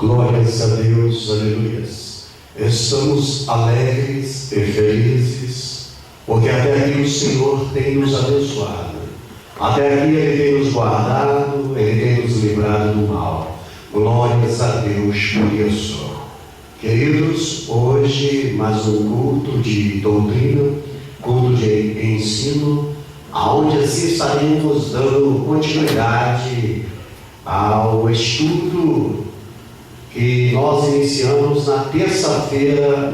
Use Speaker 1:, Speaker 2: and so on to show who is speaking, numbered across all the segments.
Speaker 1: Glórias a Deus, aleluias. Estamos alegres e felizes, porque até aqui o Senhor tem nos abençoado. Até aqui Ele tem nos guardado, Ele tem nos livrado do mal. Glórias a Deus por isso. Queridos, hoje mais um culto de doutrina, culto de ensino, onde assim estaremos dando continuidade ao estudo que nós iniciamos na terça-feira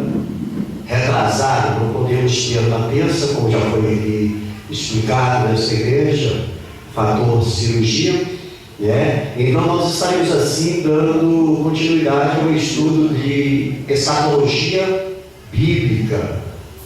Speaker 1: retrasada. Não podemos ter na terça, como já foi aqui explicado nessa igreja, fator cirurgia, né? Então nós estaremos assim dando continuidade ao estudo de escatologia bíblica,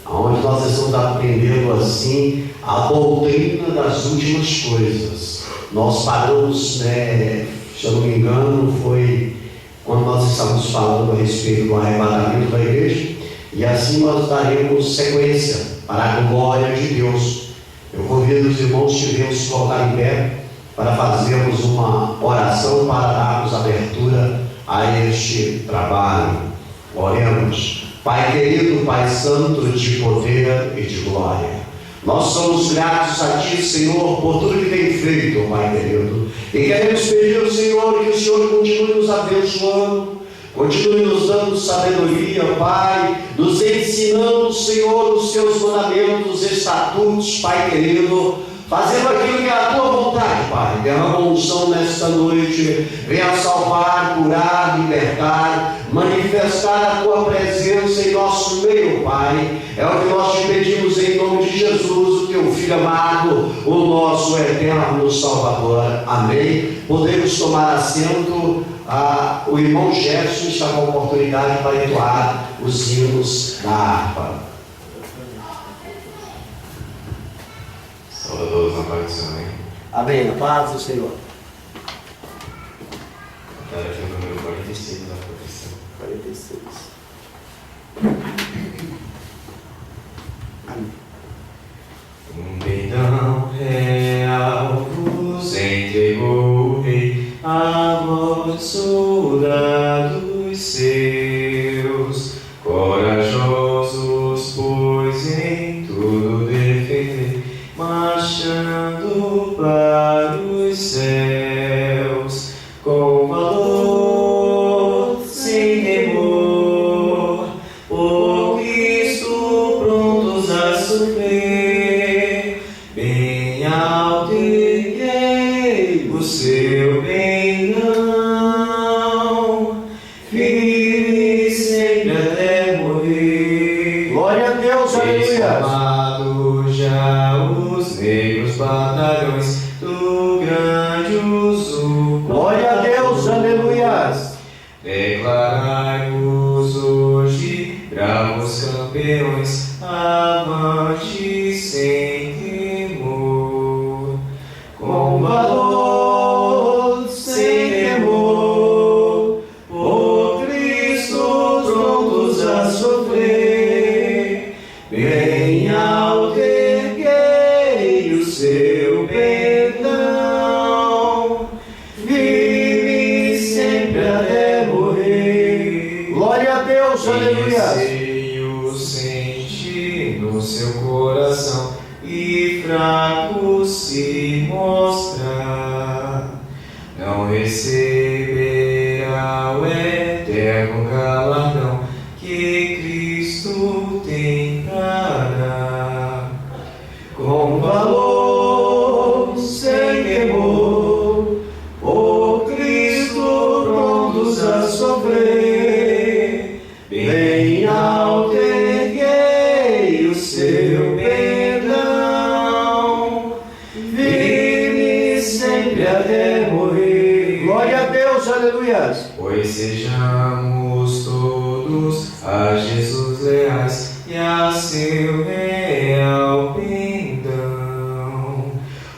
Speaker 1: onde nós estamos aprendendo assim a doutrina das últimas coisas. Nós paramos, né, se eu não me engano, foi quando nós estamos falando a respeito do arrebatamento da igreja, e assim nós daremos sequência para a glória de Deus. Eu convido os irmãos que venham se colocar em pé para fazermos uma oração para darmos abertura a este trabalho. Oremos. Pai querido, Pai santo, de poder e de glória, nós somos gratos a Ti, Senhor, por tudo que tem feito, Pai querido. E queremos pedir ao Senhor que o Senhor continue nos abençoando, continue nos dando sabedoria, Pai, nos ensinando, Senhor, os Teus mandamentos, estatutos, Pai querido, fazendo aquilo que é a Tua vontade, Pai. Derrama unção nesta noite, venha salvar, curar, libertar, manifestar a Tua presença em nosso meio, Pai. É o que nós te pedimos em nome de Jesus, o Teu Filho amado, o nosso eterno Salvador. Amém. Podemos tomar assento. O irmão Gerson está com a oportunidade para entoar os hinos da harpa.
Speaker 2: Saúde a todos na paz do Senhor, amém?
Speaker 3: Amém, a paz do Senhor.
Speaker 2: Era aqui no número 46 da profissão.
Speaker 3: 46. Amém.
Speaker 2: Um perdão real vos entregou o Rei, amaldiçoada dos seus, corajosos, pois em tudo defender, marchando para os céus, com valor, sem temor, por Cristo prontos a sofrer, bem alto erguei o seu pendão, firme sempre até morrer.
Speaker 3: Glória a Deus, aleluia.
Speaker 2: Chamado já os negros batalhões do grande uso.
Speaker 3: Glória a Deus, aleluia.
Speaker 2: Declarai-vos hoje, bravos campeões, amantes sem temor, com valor, sem temor, por Cristo prontos a sofrer, bem alto erguei o seu pendão, firme sempre até morrer.
Speaker 3: Glória a Deus, aleluia.
Speaker 2: Receio sente no seu coração e fraco se mostrar, não receberá o eterno galardão que Cristo tem para dar. Com
Speaker 3: aleluias.
Speaker 2: Pois sejamos todos a Jesus leais e a seu real pendão.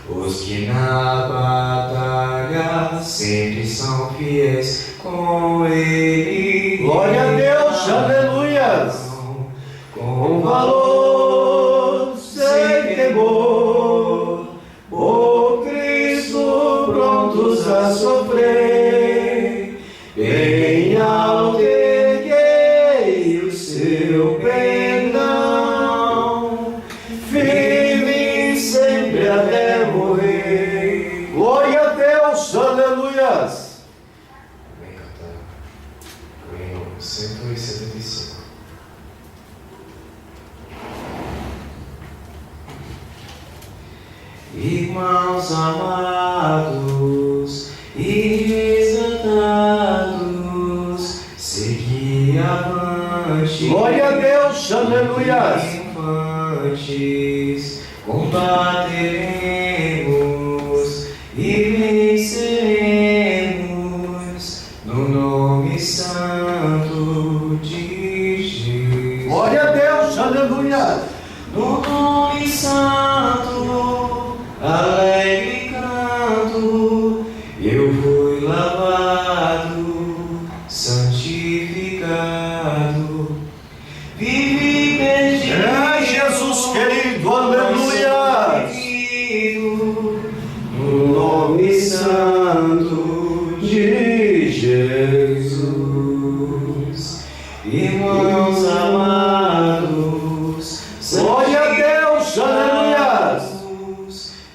Speaker 2: Os que na batalha sempre são fiéis com Ele.
Speaker 3: Glória a Deus, aleluias. Com valor, sem temor, por Cristo prontos a sofrer, bem alterguei o seu pendão, firme sempre até morrer. Glória a Deus, aleluias.
Speaker 2: Vem cantar o hino 175. Irmãos amados e exaltados, segui avante.
Speaker 3: Glória a Deus, aleluias.
Speaker 2: Infantes, combateremos e venceremos no nome santo de Jesus.
Speaker 3: Glória a Deus, aleluia.
Speaker 2: No nome santo, alegre canto, eu fui lavado, santificado, vivi perdido.
Speaker 3: É Jesus querido, aleluia.
Speaker 2: No nome santo de Jesus. Irmãos amados,
Speaker 3: Glória a Deus, aleluia.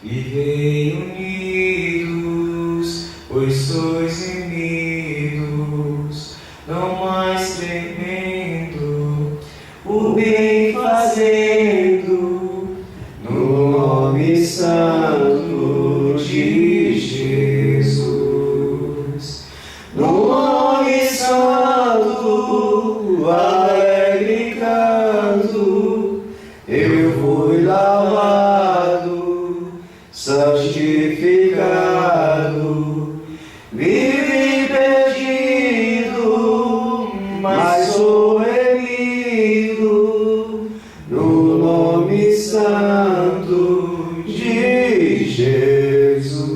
Speaker 2: vivei unidos, pois sois inimigos, não mais temendo, o bem fazendo, no nome santo de Jesus. No nome santo, alegre canto, eu fui lavado, santificado, vivi perdido, mas sou remido, no nome santo de Jesus.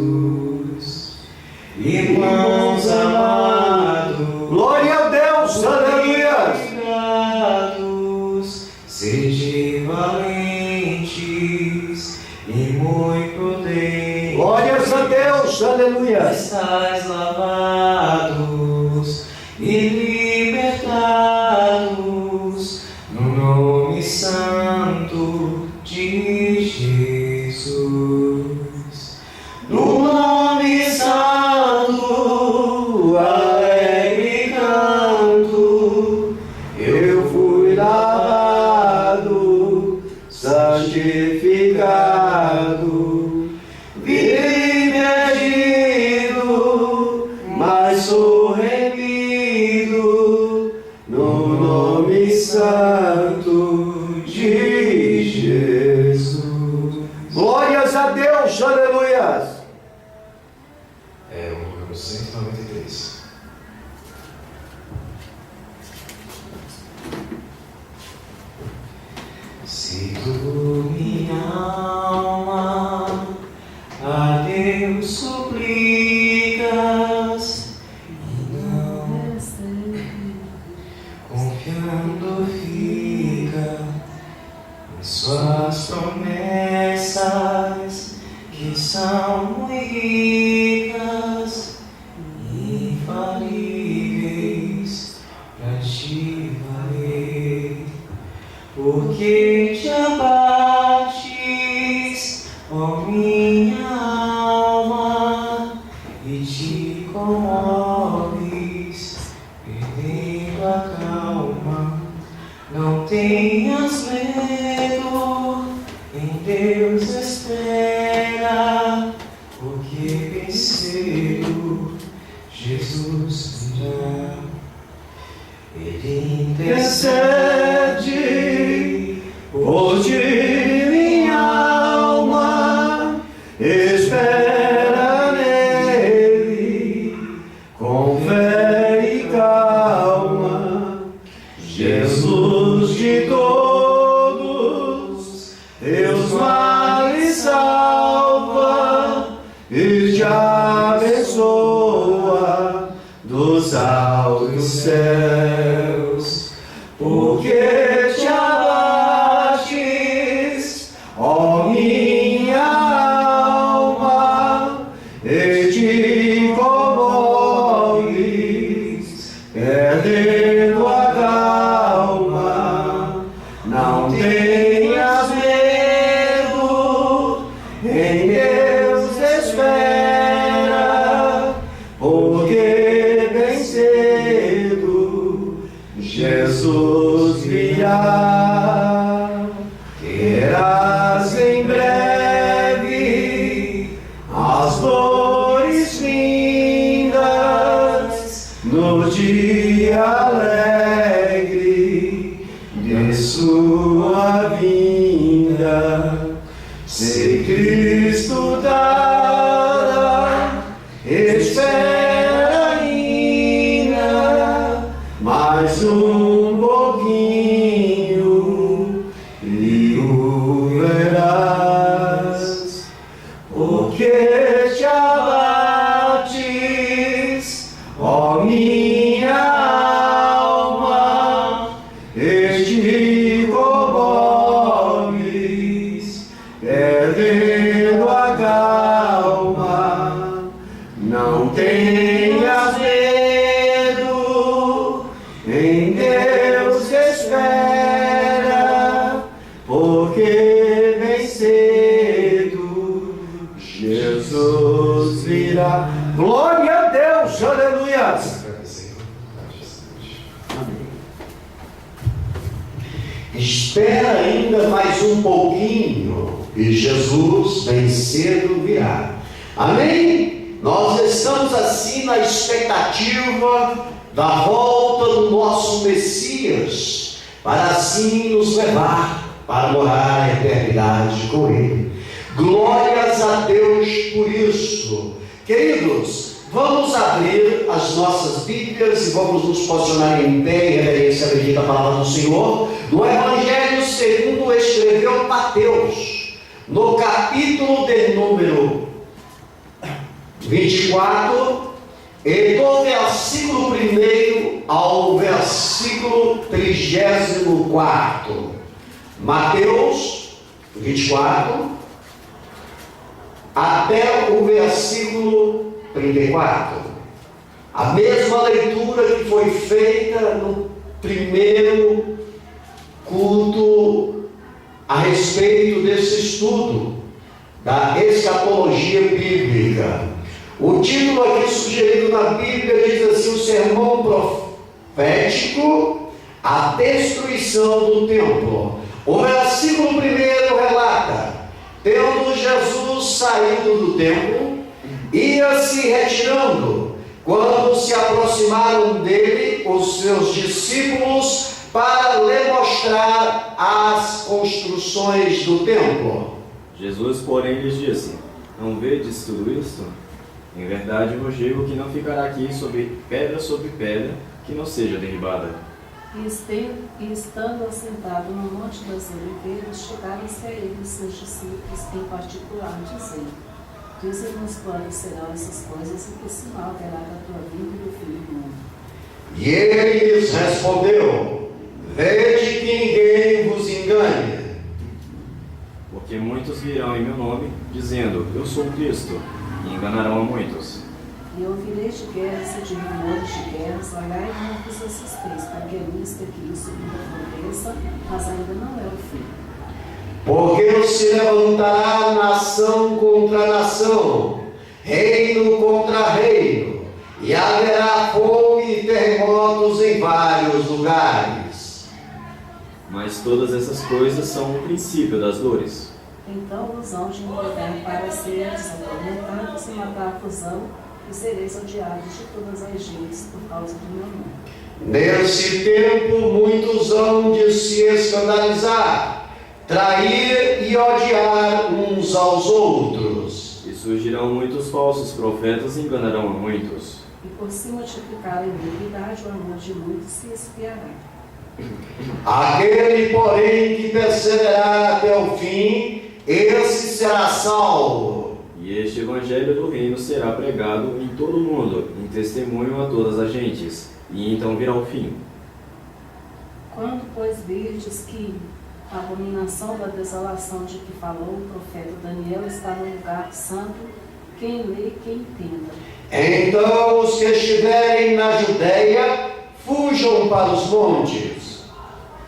Speaker 2: Irmãos amados,
Speaker 3: Glória a Deus, aleluia.
Speaker 2: obrigados, sede valentes e muito prudentes.
Speaker 3: Glórias a Deus, aleluia.
Speaker 2: Estais lavados e libertados no nome santo de Jesus. No nome santo, alegre canto, eu fui lavado, santificado, vivi perdido, mas sou remido, no nome santo de Jesus.
Speaker 3: Glórias a Deus, aleluia.
Speaker 2: É o número 193. Se tu, minha alma, a Deus suplicas, e não confiando fica em suas promessas, que são ricas e infalíveis pra te valer. Porque te abates, ó minha alma, e te comoves, perdendo a calma. Não tenhas medo, em Deus espera, porque vencedo Jesus virá. Ele intercede por ti, minha alma, espera nele, com fé.
Speaker 3: nos altos céus, porque te abates, ó minha alma, e te comoves, perdendo a calma. Não tenhas medo, em Deus espera, porque bem cedo Jesus virá. Terás em breve as dores vindas no dia alegre de sua vinda. Se Cristo tarda, espera ainda mais um pouquinho e o verás. Porque te abates, ó minha alma, e te comoves, perdendo a calma. Não tenhas medo, em Deus espera, porque bem cedo Jesus virá. Glória a Deus, aleluia.
Speaker 1: Espera ainda mais um pouquinho e Jesus bem cedo virá. Amém? Nós estamos assim na expectativa da volta do nosso Messias, para assim nos levar para morar a eternidade com Ele. Glórias a Deus por isso. Queridos, vamos abrir as nossas Bíblias e vamos nos posicionar em pé em reverência à bendita palavra do Senhor, no Evangelho segundo escreveu Mateus, no capítulo de número 24, e do versículo 1 ao versículo 34. Mateus 24, até o versículo 34. A mesma leitura que foi feita no primeiro culto a respeito desse estudo da escatologia bíblica. O título aqui sugerido na Bíblia diz assim: o sermão profético, a destruição do templo. O versículo 1 relata: tendo Jesus saído do templo, ia se retirando, quando se aproximaram dele os seus discípulos para lhe mostrar as construções do templo.
Speaker 2: Jesus, porém, lhes disse: não vedes tudo isto? Em verdade vos digo que não ficará aqui sobre pedra que não seja derribada.
Speaker 4: E estando assentado no Monte das Oliveiras, chegaram-se a ele seus discípulos em particular, dizendo: dize-nos quando serão essas coisas e que sinal haverá da tua vinda e do fim do mundo.
Speaker 1: E ele lhes respondeu: vede que ninguém vos engane.
Speaker 2: Porque muitos virão em meu nome, dizendo: eu sou o Cristo, e enganarão a muitos.
Speaker 4: E ouvireis de guerras e de rumores de guerras, olhai e não vos assusteis, porque é vista que isso ainda aconteça, mas ainda não é o fim.
Speaker 1: Porque se levantará nação contra nação, reino contra reino, e haverá fome e terremotos em vários lugares.
Speaker 2: Mas todas essas coisas são o princípio das dores.
Speaker 4: Então vos hão de entregar para seres atormentados e matar-vos-ão, e sereis odiados de todas as gentes por causa do meu nome.
Speaker 1: Nesse tempo muitos hão de se escandalizar, trair e odiar uns aos outros.
Speaker 2: E surgirão muitos falsos profetas e enganarão a muitos.
Speaker 4: E por se multiplicar a iniquidade, o amor de muitos se esfriará.
Speaker 1: Aquele, porém, que perseverar até o fim, esse será salvo.
Speaker 2: E este evangelho do reino será pregado em todo o mundo, em testemunho a todas as gentes, e então virá o fim.
Speaker 4: Quando, pois, virdes que a abominação da desolação de que falou o profeta Daniel está no lugar santo, quem lê, quem entenda.
Speaker 1: Então os que estiverem na Judéia, fujam para os montes.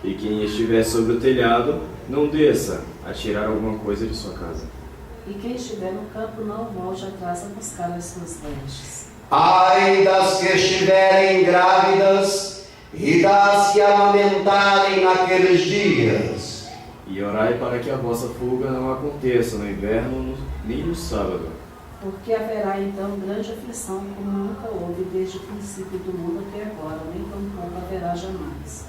Speaker 2: E quem estiver sobre o telhado, não desça a tirar alguma coisa de sua casa.
Speaker 4: E quem estiver no campo, não volte atrás a buscar as suas vestes.
Speaker 1: Ai das que estiverem grávidas e das que amamentarem naqueles dias.
Speaker 2: E orai para que a vossa fuga não aconteça no inverno nem no sábado.
Speaker 4: Porque haverá então grande aflição, como nunca houve desde o princípio do mundo até agora, nem tampouco haverá jamais.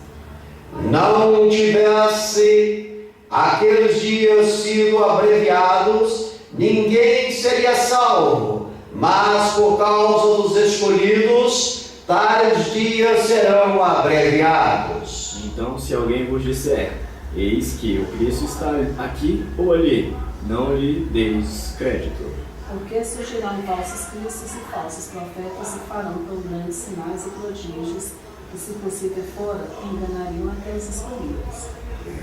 Speaker 1: Não tivesse aqueles dias sido abreviados, ninguém seria salvo, mas por causa dos escolhidos, tais dias serão abreviados.
Speaker 2: Então, se alguém vos disser, eis que o Cristo está aqui ou ali, não lhe deis crédito.
Speaker 4: Porque surgirão falsos cristos e falsos profetas e farão tão grandes sinais e prodígios que, se possível fora, enganariam até os escolhidos.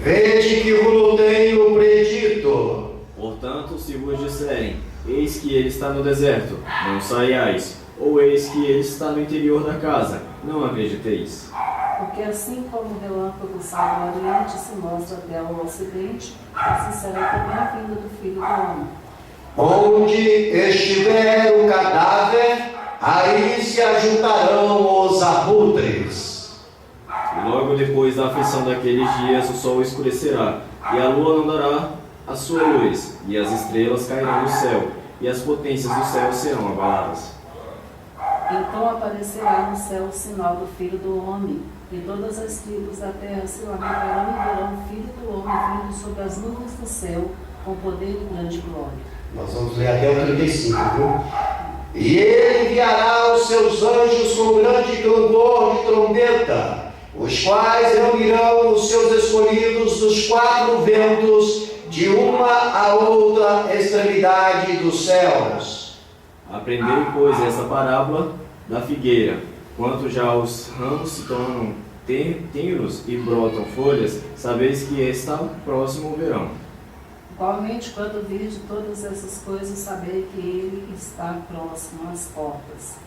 Speaker 1: Vede que vos tenho predito.
Speaker 2: Portanto, se vos disserem, eis que ele está no deserto, não saiais, ou eis que ele está no interior da casa, não acrediteis.
Speaker 4: Porque assim como o relâmpago sai do oriente e se mostra até ao ocidente, assim será também a vinda do Filho do Homem.
Speaker 1: Onde estiver o cadáver, aí se ajuntarão os abutres.
Speaker 2: E logo depois da aflição daqueles dias, o sol escurecerá, e a lua não dará a sua luz, e as estrelas cairão do céu, e as potências do céu serão abaladas.
Speaker 4: Então aparecerá no céu o sinal do Filho do Homem, e todas as tribos da terra se lamentarão e verão o Filho do Homem vindo sobre as nuvens do céu, com poder e grande glória.
Speaker 1: Nós vamos ler até o 35, viu? E ele enviará os seus anjos com grande clangor de trombeta, os quais reunirão os seus escolhidos dos quatro ventos, de uma a outra extremidade dos céus.
Speaker 2: Aprendei, pois, essa parábola da figueira. Quanto já os ramos se tornam tenros e brotam folhas, sabeis que está próximo o verão.
Speaker 4: Igualmente, quando virdes todas essas coisas, sabei que ele está próximo às portas.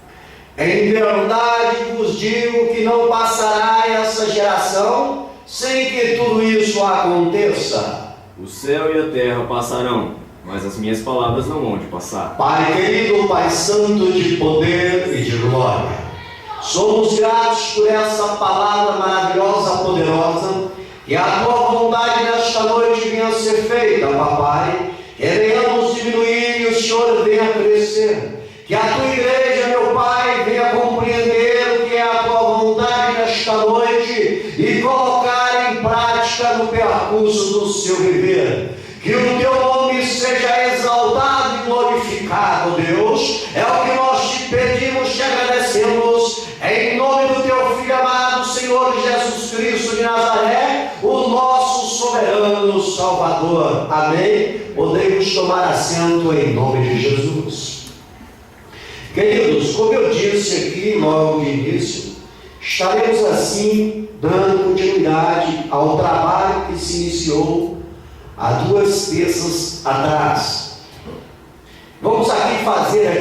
Speaker 1: Em verdade vos digo que não passará essa geração sem que tudo isso aconteça.
Speaker 2: O céu e a terra passarão, mas as minhas palavras não hão de passar.
Speaker 1: Pai querido, Pai santo de poder e de glória, somos gratos por essa palavra maravilhosa, poderosa, que a tua vontade nesta noite venha a ser feita, papai, que venhamos diminuir e o Senhor venha crescer, que a tua igreja, meu Pai, venha compreender o que é a tua vontade nesta noite e colocar em prática no percurso do seu viver. Que o teu nome seja exaltado e glorificado, Deus. É o que nós te pedimos, te agradecemos, em nome do teu Filho amado, Senhor Jesus Cristo de Nazaré, o nosso soberano Salvador. Amém? Podemos tomar assento em nome de Jesus. Queridos, como eu disse aqui logo no início, estaremos assim dando continuidade ao trabalho que se iniciou há 2 terças atrás. Vamos aqui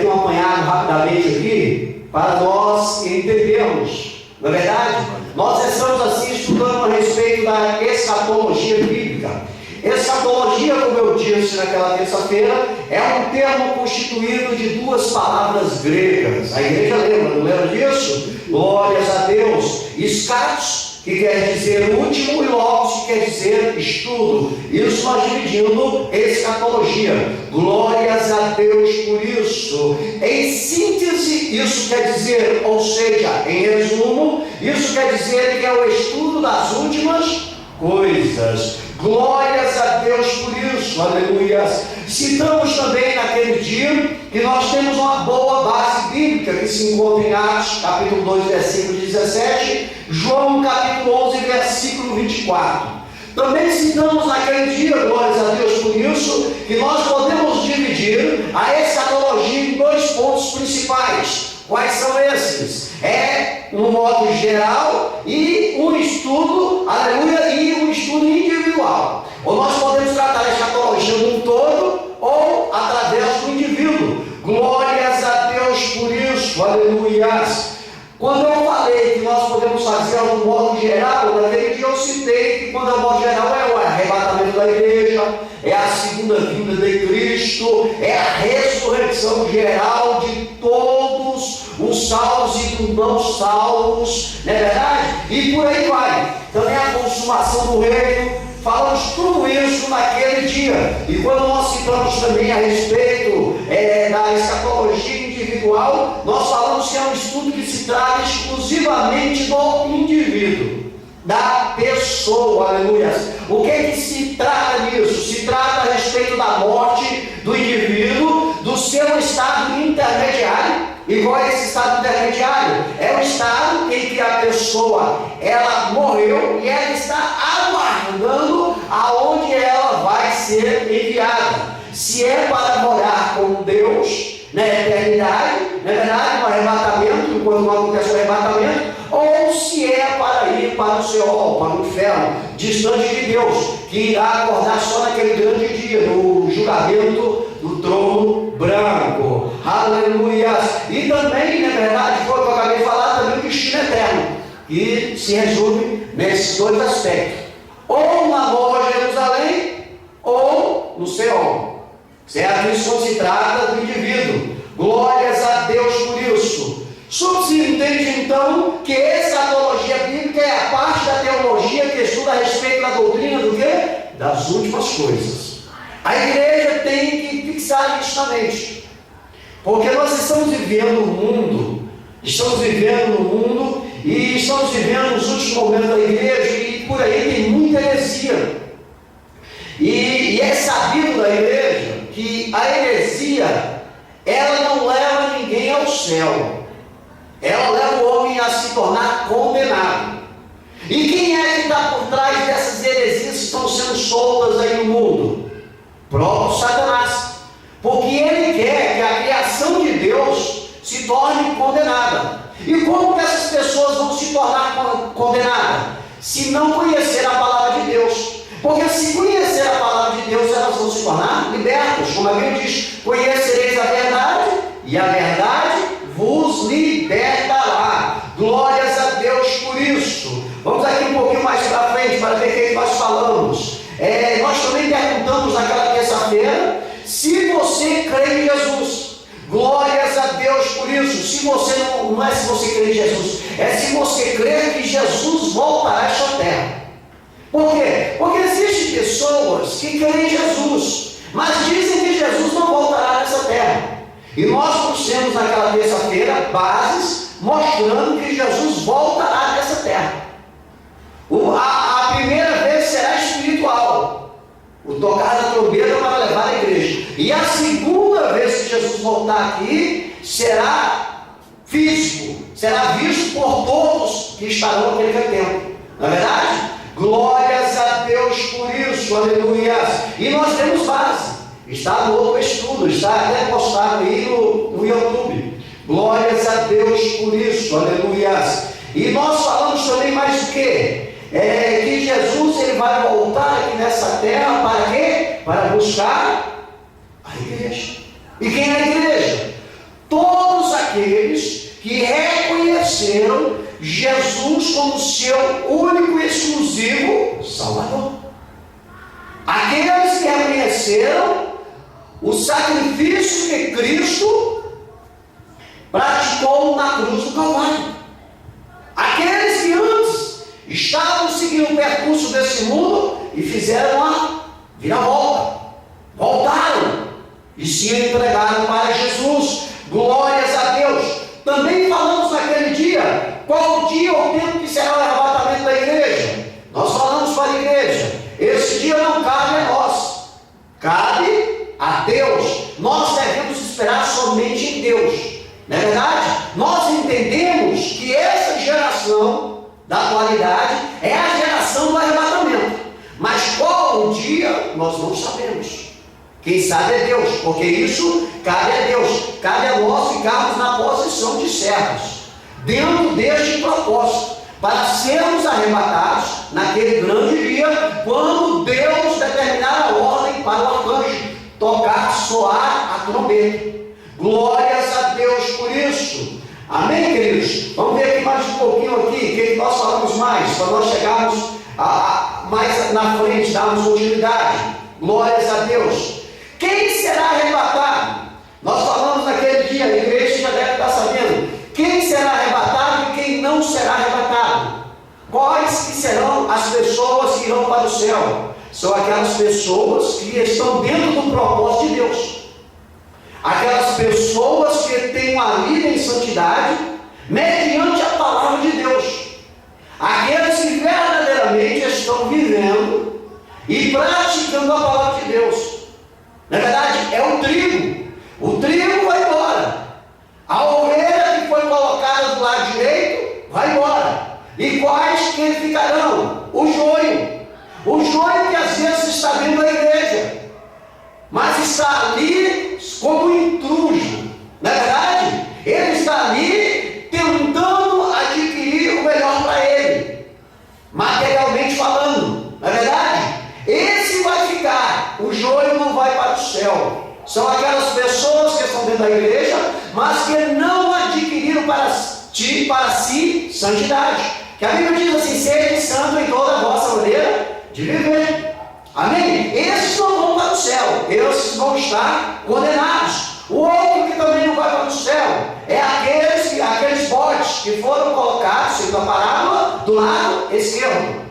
Speaker 1: um apanhado rapidamente aqui, para nós entendermos. Na verdade, nós estamos assim estudando a respeito da escatologia bíblica. Escatologia, como eu disse naquela terça-feira, é um termo constituído de 2 palavras gregas. A igreja lembra, não lembra disso? Glórias a Deus. Escatos, que quer dizer último, e logos, que quer dizer estudo. Isso nós dividindo escatologia. Glórias a Deus por isso. Em síntese, isso quer dizer, ou seja, em resumo, isso quer dizer que é o estudo das últimas coisas. Glórias a Deus por isso, aleluia. Citamos também naquele dia que nós temos uma boa base bíblica que se encontra em Atos, capítulo 2, versículo 17, João, capítulo 11, versículo 24. Também citamos naquele dia, glórias a Deus por isso, que nós podemos dividir a escatologia em dois pontos principais. Quais são esses? Um modo geral e um estudo, aleluia, e um estudo individual. Ou nós podemos tratar a escatologia de um todo, ou através do indivíduo. Glórias a Deus por isso, aleluia. Quando eu falei que nós podemos fazer de um modo geral, naquele dia eu citei que quando é o modo geral é o arrebatamento da igreja, é a segunda vinda de Cristo, é a ressurreição geral de todos os salvos e dos não salvos, não é verdade? E por aí vai. Também a consumação do reino, falamos tudo isso naquele dia. E quando nós citamos também a respeito da escatologia individual, nós falamos que é um estudo que se trata exclusivamente do indivíduo, da pessoa, aleluia. O que se trata disso? Se trata a respeito da morte do indivíduo, do seu estado intermediário. E qual é esse estado intermediário? É o estado em que a pessoa, ela morreu e ela está aguardando aonde ela vai ser enviada. Se é para morar com Deus na eternidade, na verdade, no arrebatamento, enquanto não acontece o arrebatamento, ou se é para ir para o Seol, para o inferno, distante de Deus, que irá acordar só naquele grande dia, no julgamento do trono branco. Aleluia! E também, na verdade, foi o que eu acabei de falar, também o destino eterno, que se resume nesses dois aspectos: ou na Nova Jerusalém, ou no Seol. Certo? Isso quando se trata do indivíduo. Glórias a Deus por isso. Se entende então que escatologia bíblica é a parte da teologia que estuda a respeito da doutrina do quê? Das últimas coisas. A igreja tem que fixar isso na mente, porque nós estamos vivendo no mundo, e estamos vivendo nos últimos momentos da igreja, e por aí tem muita heresia. E é sabido da igreja que a heresia, ela não leva ninguém ao céu, ela leva o homem a se tornar condenado. E quem é que está por trás dessas heresias que estão sendo soltas aí no mundo? Próprio Satanás, porque ele quer que a criação de Deus se torne condenada. E como que essas pessoas vão se tornar condenadas? Se não conhecer a palavra de Deus. Porque se conhecer a palavra de Deus, elas vão se tornar libertas. Como a Bíblia diz: conhecereis a verdade, e a verdade vos libertará. Glórias a Deus por isso. Vamos aqui um pouquinho mais para frente, para ver o que nós falamos. Nós também perguntamos naquela terça-feira se você crê em Jesus. Glórias a Deus por isso. Se você não é se você crê em Jesus, é se você crê que Jesus voltará a esta terra. Por quê? Porque existem pessoas que creem em Jesus, mas dizem que Jesus não voltará nessa terra. E nós trouxemos naquela terça-feira bases mostrando que Jesus voltará nessa terra. A primeira vez será espiritual, o tocar da trombeta para levar a igreja. E a segunda vez que Jesus voltar aqui será físico, será visto por todos que estarão naquele tempo. Não é verdade? Glórias a Deus por isso, aleluia. E nós temos base, está no outro estudo, está até postado aí no YouTube. Glórias a Deus por isso, aleluia. E nós falamos também mais o quê? Que Jesus ele vai voltar aqui nessa terra para quê? Para buscar a igreja. E quem é a igreja? Todos aqueles que reconheceram Jesus como seu único e exclusivo Salvador. Aqueles que reconheceram o sacrifício que Cristo praticou na cruz do Calvário. Aqueles que antes estavam seguindo o percurso desse mundo e fizeram a viravolta, voltaram e se entregaram para Jesus. Glórias a Deus. Também falamos naquele dia, qual o dia ou tempo que será o arrebatamento da igreja? Nós falamos para a igreja, esse dia não cabe a nós, cabe a Deus. Nós devemos esperar somente em Deus, não é verdade? Nós entendemos que essa geração da atualidade é a geração do arrebatamento, mas nós não sabemos. Quem sabe é Deus, porque isso cabe a Deus. Cabe a nós ficarmos na posição de servos, dentro deste propósito, para sermos arrebatados naquele grande dia, quando Deus determinar a ordem para o arcanjo tocar, soar a trombeta. Glórias a Deus por isso. Amém, queridos? Vamos ver aqui mais um pouquinho aqui, que nós falamos mais, para nós chegarmos mais na frente, darmos continuidade. Glórias a Deus. Quem será arrebatado? Nós falamos naquele dia, a igreja já deve estar sabendo. Quem será arrebatado e quem não será arrebatado? Quais que serão as pessoas que irão para o céu? São aquelas pessoas que estão dentro do propósito de Deus. Aquelas pessoas que têm uma vida em santidade, mediante a palavra de Deus. Aqueles que verdadeiramente estão vivendo e praticando a palavra de Deus. Na verdade, é o trigo. O trigo vai embora. A ovelha que foi colocada do lado direito, vai embora. E quais que ficarão? O joio. O joio que às vezes está dentro da igreja, mas está ali como intruso. Na verdade, ele está ali tentando adquirir o melhor para ele, materialmente falando. Na verdade, esse vai ficar, o joio não vai para o céu. São aquelas pessoas que estão dentro da igreja, mas que não adquiriram para si santidade. Que a Bíblia diz assim: sede santo em toda a vossa maneira de viver. Amém? Esses não vão para o céu, esses vão estar condenados. O outro que também não vai para o céu é aqueles botes que foram colocados, segundo a parábola, do lado esquerdo.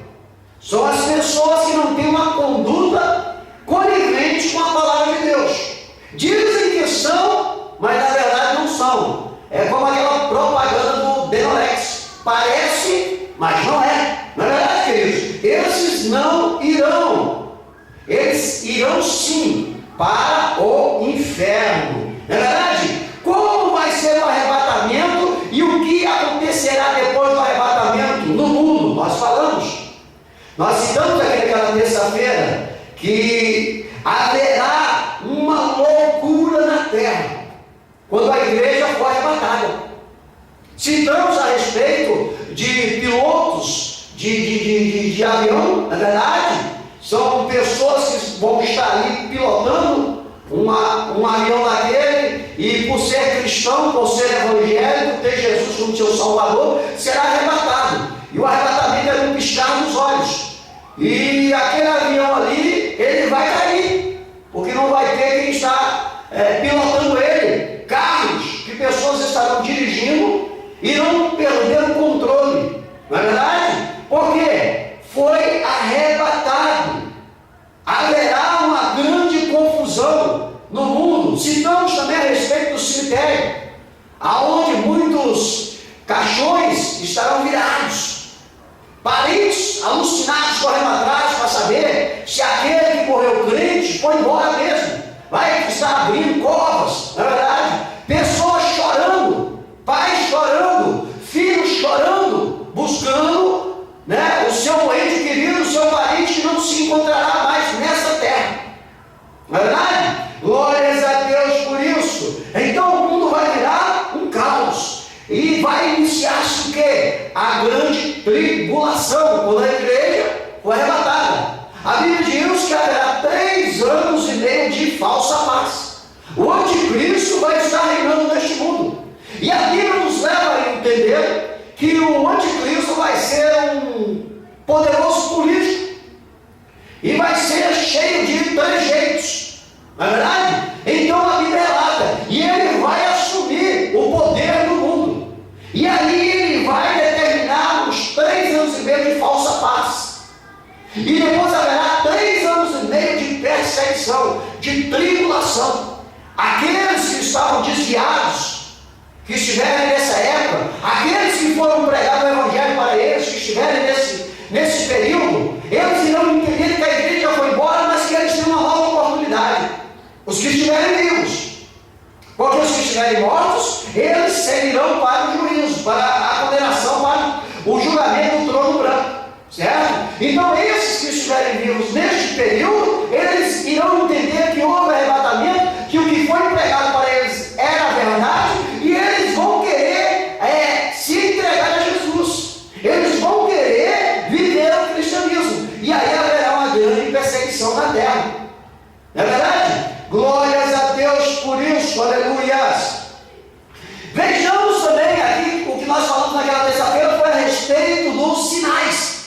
Speaker 1: São as pessoas que não têm uma conduta conivente com a palavra de Deus. Dizem que são, mas na verdade não são. É como aquela propaganda do Denolex. Parece, mas não é. Na verdade, queridos, esses não irão. Eles irão sim para o inferno. Na verdade, como vai ser o arrebatamento e o que acontecerá depois do arrebatamento no mundo? Nós falamos. Nós citamos aquela terça-feira que haverá uma loucura na terra quando a igreja for arrebatada. Citamos a respeito de pilotos de avião. Na verdade, são pessoas que vão estar ali pilotando um avião daquele, e por ser cristão, por ser evangélico, ter Jesus como seu Salvador, será arrebatado. E o arrebatamento é no piscar dos olhos. E aquele avião ali, ele vai cair, porque não vai ter quem está pilotando ele. Carros que pessoas estarão dirigindo e não perderam o controle. Não é verdade? Porque foi arrebatado. Haverá uma grande confusão no mundo. Citamos também a respeito do cemitério, aonde muitos caixões estarão virados. Parentes alucinados correndo atrás para saber se aquele que morreu crente foi embora mesmo. Vai estar abrindo covas, na verdade. Pessoas chorando, pais chorando, filhos chorando, buscando, o seu ente querido, o seu parente que não se encontrará mais nessa terra. Não é verdade? Glórias a Deus por isso. Então o mundo vai virar um caos. E vai iniciar-se o quê? A grande tribulação, quando a igreja for arrebatada. A Bíblia diz que haverá 3 anos e meio de falsa paz. O anticristo vai estar reinando neste mundo. E a Bíblia nos leva a entender que o anticristo vai ser um poderoso político. E vai ser cheio de trejeitos. Não é verdade? Então a Bíblia relata. E ele vai assumir o poder do mundo. E aí ele vai determinar os 3 anos e meio de falsa paz. E depois haverá 3 anos e meio de perseguição, de tribulação. Aqueles que estavam desviados, que estiverem nessa época, aqueles que foram pregar o Evangelho para eles, que estiverem nesse período, eles irão entender que a igreja já foi embora, mas que eles têm uma nova oportunidade. Os que estiverem vivos. Porque os que estiverem mortos, eles seguirão para o juízo, para a condenação, para o julgamento do trono branco. Certo? Então esses que estiverem vivos neste período, eles
Speaker 3: irão entender que houve arrebatamento, que o que foi pregado para eles era verdade, e eles vão querer se entregar a Jesus. Eles vão querer viver o cristianismo. E aí haverá uma grande perseguição na terra. Não é verdade? Glórias a Deus por isso, aleluias. Vejamos também aqui, o que nós falamos naquela terça-feira foi a respeito dos sinais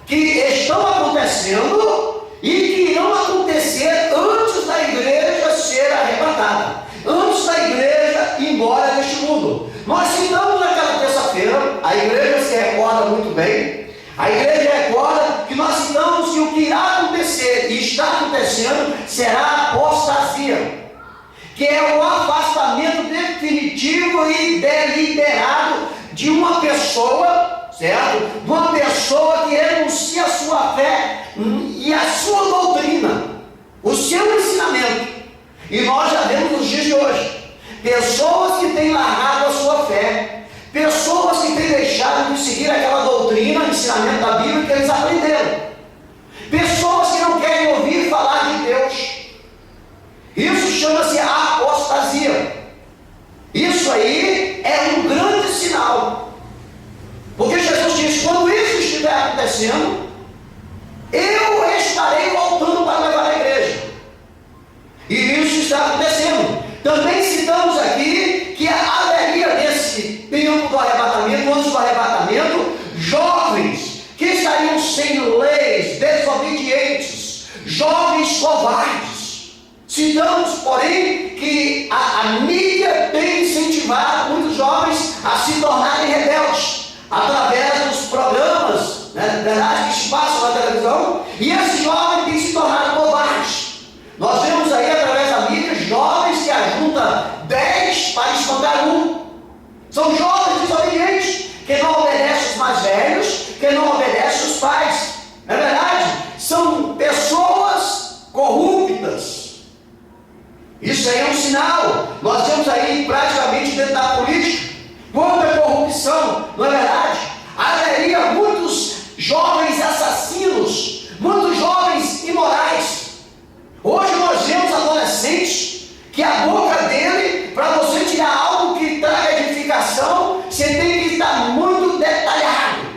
Speaker 3: que estão acontecendo e que irão acontecer antes da igreja ser arrebatada, antes da igreja ir embora deste mundo. Nós citamos naquela terça-feira, a igreja se recorda muito bem, a igreja recorda que nós citamos que o que irá acontecer e está acontecendo será a apostasia, que é o afastamento definitivo e deliberado de uma pessoa, certo? De uma pessoa que renuncia a sua fé e a sua doutrina, o seu ensinamento. E nós já vemos nos dias de hoje pessoas que têm largado a sua fé, pessoas que têm deixado de seguir aquela doutrina, ensinamento da Bíblia que eles aprenderam, pessoas que não querem ouvir falar de Deus. Isso chama-se apostasia. Isso aí é um grande sinal, porque Jesus disse: quando isso estiver acontecendo, eu estarei voltando para levar a igreja. E isso está acontecendo. Também citamos aqui que haveria nesse tempo do arrebatamento, antes do arrebatamento, jovens que estariam sem leis, desobedientes, jovens covardes. Citamos, porém, que a mídia tem incentivado muitos jovens a se tornarem rebeldes através dos programas, verdade, que se passam na televisão, e esses jovens têm se tornado covardes. Nós vemos aí através da mídia jovens que ajuntam 10 para espancar um. São jovens desobedientes, que não obedecem os mais velhos, que não obedecem os pais. Não é verdade? São pessoas corruptas. Isso aí é um sinal. Nós temos aí praticamente dentro da política quanta corrupção, não é verdade? Haveria muitos jovens assassinos, muitos jovens imorais. Hoje nós vemos adolescentes que a boca dele, para você tirar algo que traga edificação, você tem que estar muito detalhado,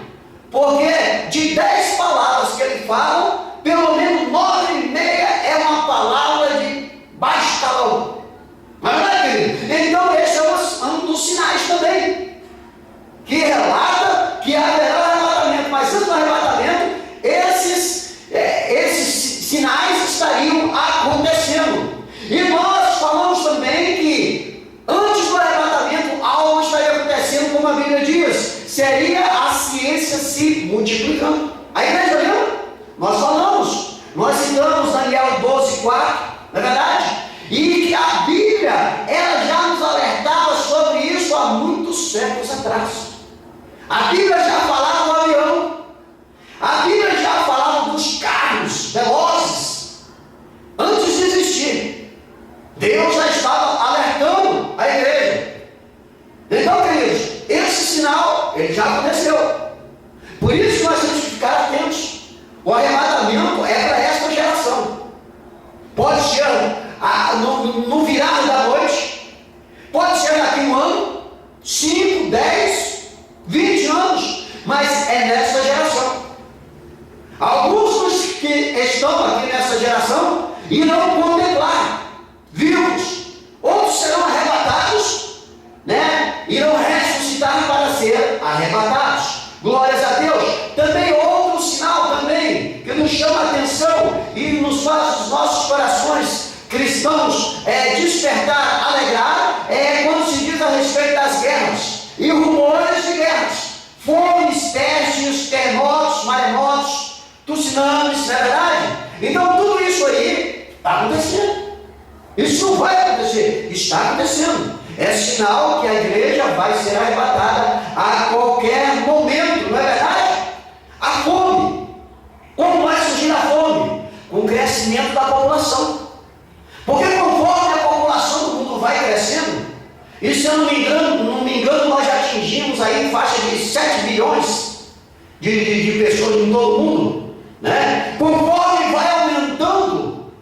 Speaker 3: porque de 10 palavras que ele fala, pelo menos 9,5 é uma palavra de baixo calão. Mas não é, querido? Então esse é um dos sinais também, que relata que haverá arrebatamento. Mas antes do arrebatamento, esses sinais estariam acontecendo. E nós falamos também que antes do arrebatamento algo estaria acontecendo, como a Bíblia diz, seria a ciência se multiplicando. A igreja lembra? Nós falamos, nós citamos Daniel 12:4, não é verdade? E que a Bíblia, ela já nos alertava sobre isso há muitos séculos atrás. A Bíblia já falava do avião, a Bíblia já falava dos carros velozes, antes de existir. Deus já estava alertando a igreja. Então, queridos, esse sinal, ele já aconteceu. Por isso que nós temos que ficar atentos. O arrebatamento é para esta geração. Pode ser no virar da noite, pode ser daqui um ano, 5, 10, 20 anos, mas é nessa geração. Alguns dos que estão aqui nessa geração irão contemplar vivos, outros serão arrebatados, irão ressuscitar para ser arrebatados. Glórias a Deus. Também outro sinal também que nos chama a atenção e nos faz os nossos corações cristãos despertar, alegrar, é quando se diz a respeito das guerras e rumores de guerras, fomes, pestes, terremotos, maremotos, tsunamis, não é verdade? Então tudo isso aí está acontecendo. Isso não vai acontecer, está acontecendo. É sinal que a igreja vai ser arrebatada a qualquer momento, não é verdade? A fome. Como vai surgir a fome? Com o crescimento da população. Porque conforme a população do mundo vai crescendo, e se eu não me engano, nós já atingimos aí faixa de 7 bilhões de pessoas em todo o mundo, né? Conforme vai aumentando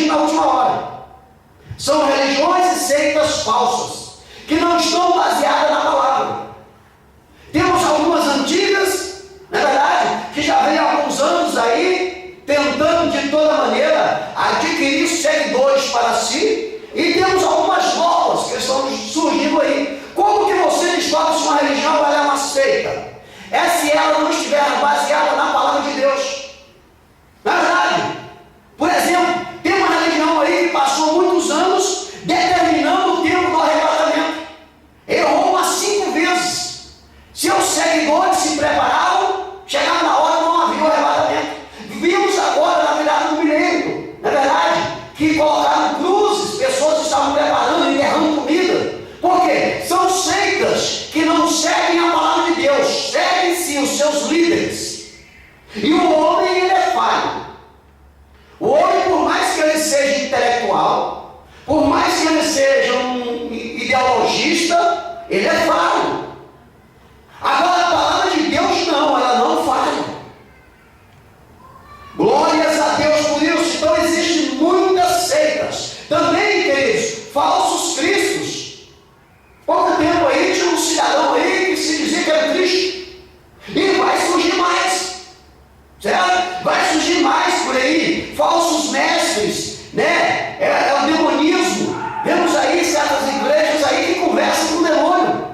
Speaker 3: surgindo na última hora. São religiões e seitas falsas, que não estão baseadas na palavra. Temos algumas antigas, na verdade, que já vem há alguns anos aí, tentando de toda maneira adquirir seguidores para si, e temos algumas novas que estão surgindo aí. Como que você descobre se uma religião ela é uma seita? É se ela não estiver baseada na palavra de Deus. Na verdade, por exemplo, tem uma religião aí que passou muitos anos determinando o tempo do arrebatamento. Errou umas 5 vezes. Seus seguidores se preparavam, chegava na hora, não havia o arrebatamento. Vimos agora na virada do milênio, na verdade, que colocaram cruzes, pessoas estavam preparando e enterrando comida. Por quê? São seitas que não seguem a palavra de Deus, seguem sim os seus líderes. E o homem, ele é falho. O homem, por mais que ele seja intelectual, por mais que ele seja um ideologista, ele é falho. Agora a palavra de Deus não, ela não falha. Glórias a Deus por isso. Então existem muitas seitas. Também, queridos, falsos cristos. Pouco tempo aí tinha um cidadão aí que se dizia que era Cristo. E vai surgir mais. Certo? Vai surgir mais por aí. Falsos mestres, né? É o demonismo. Vemos aí certas igrejas aí que conversam com o demônio.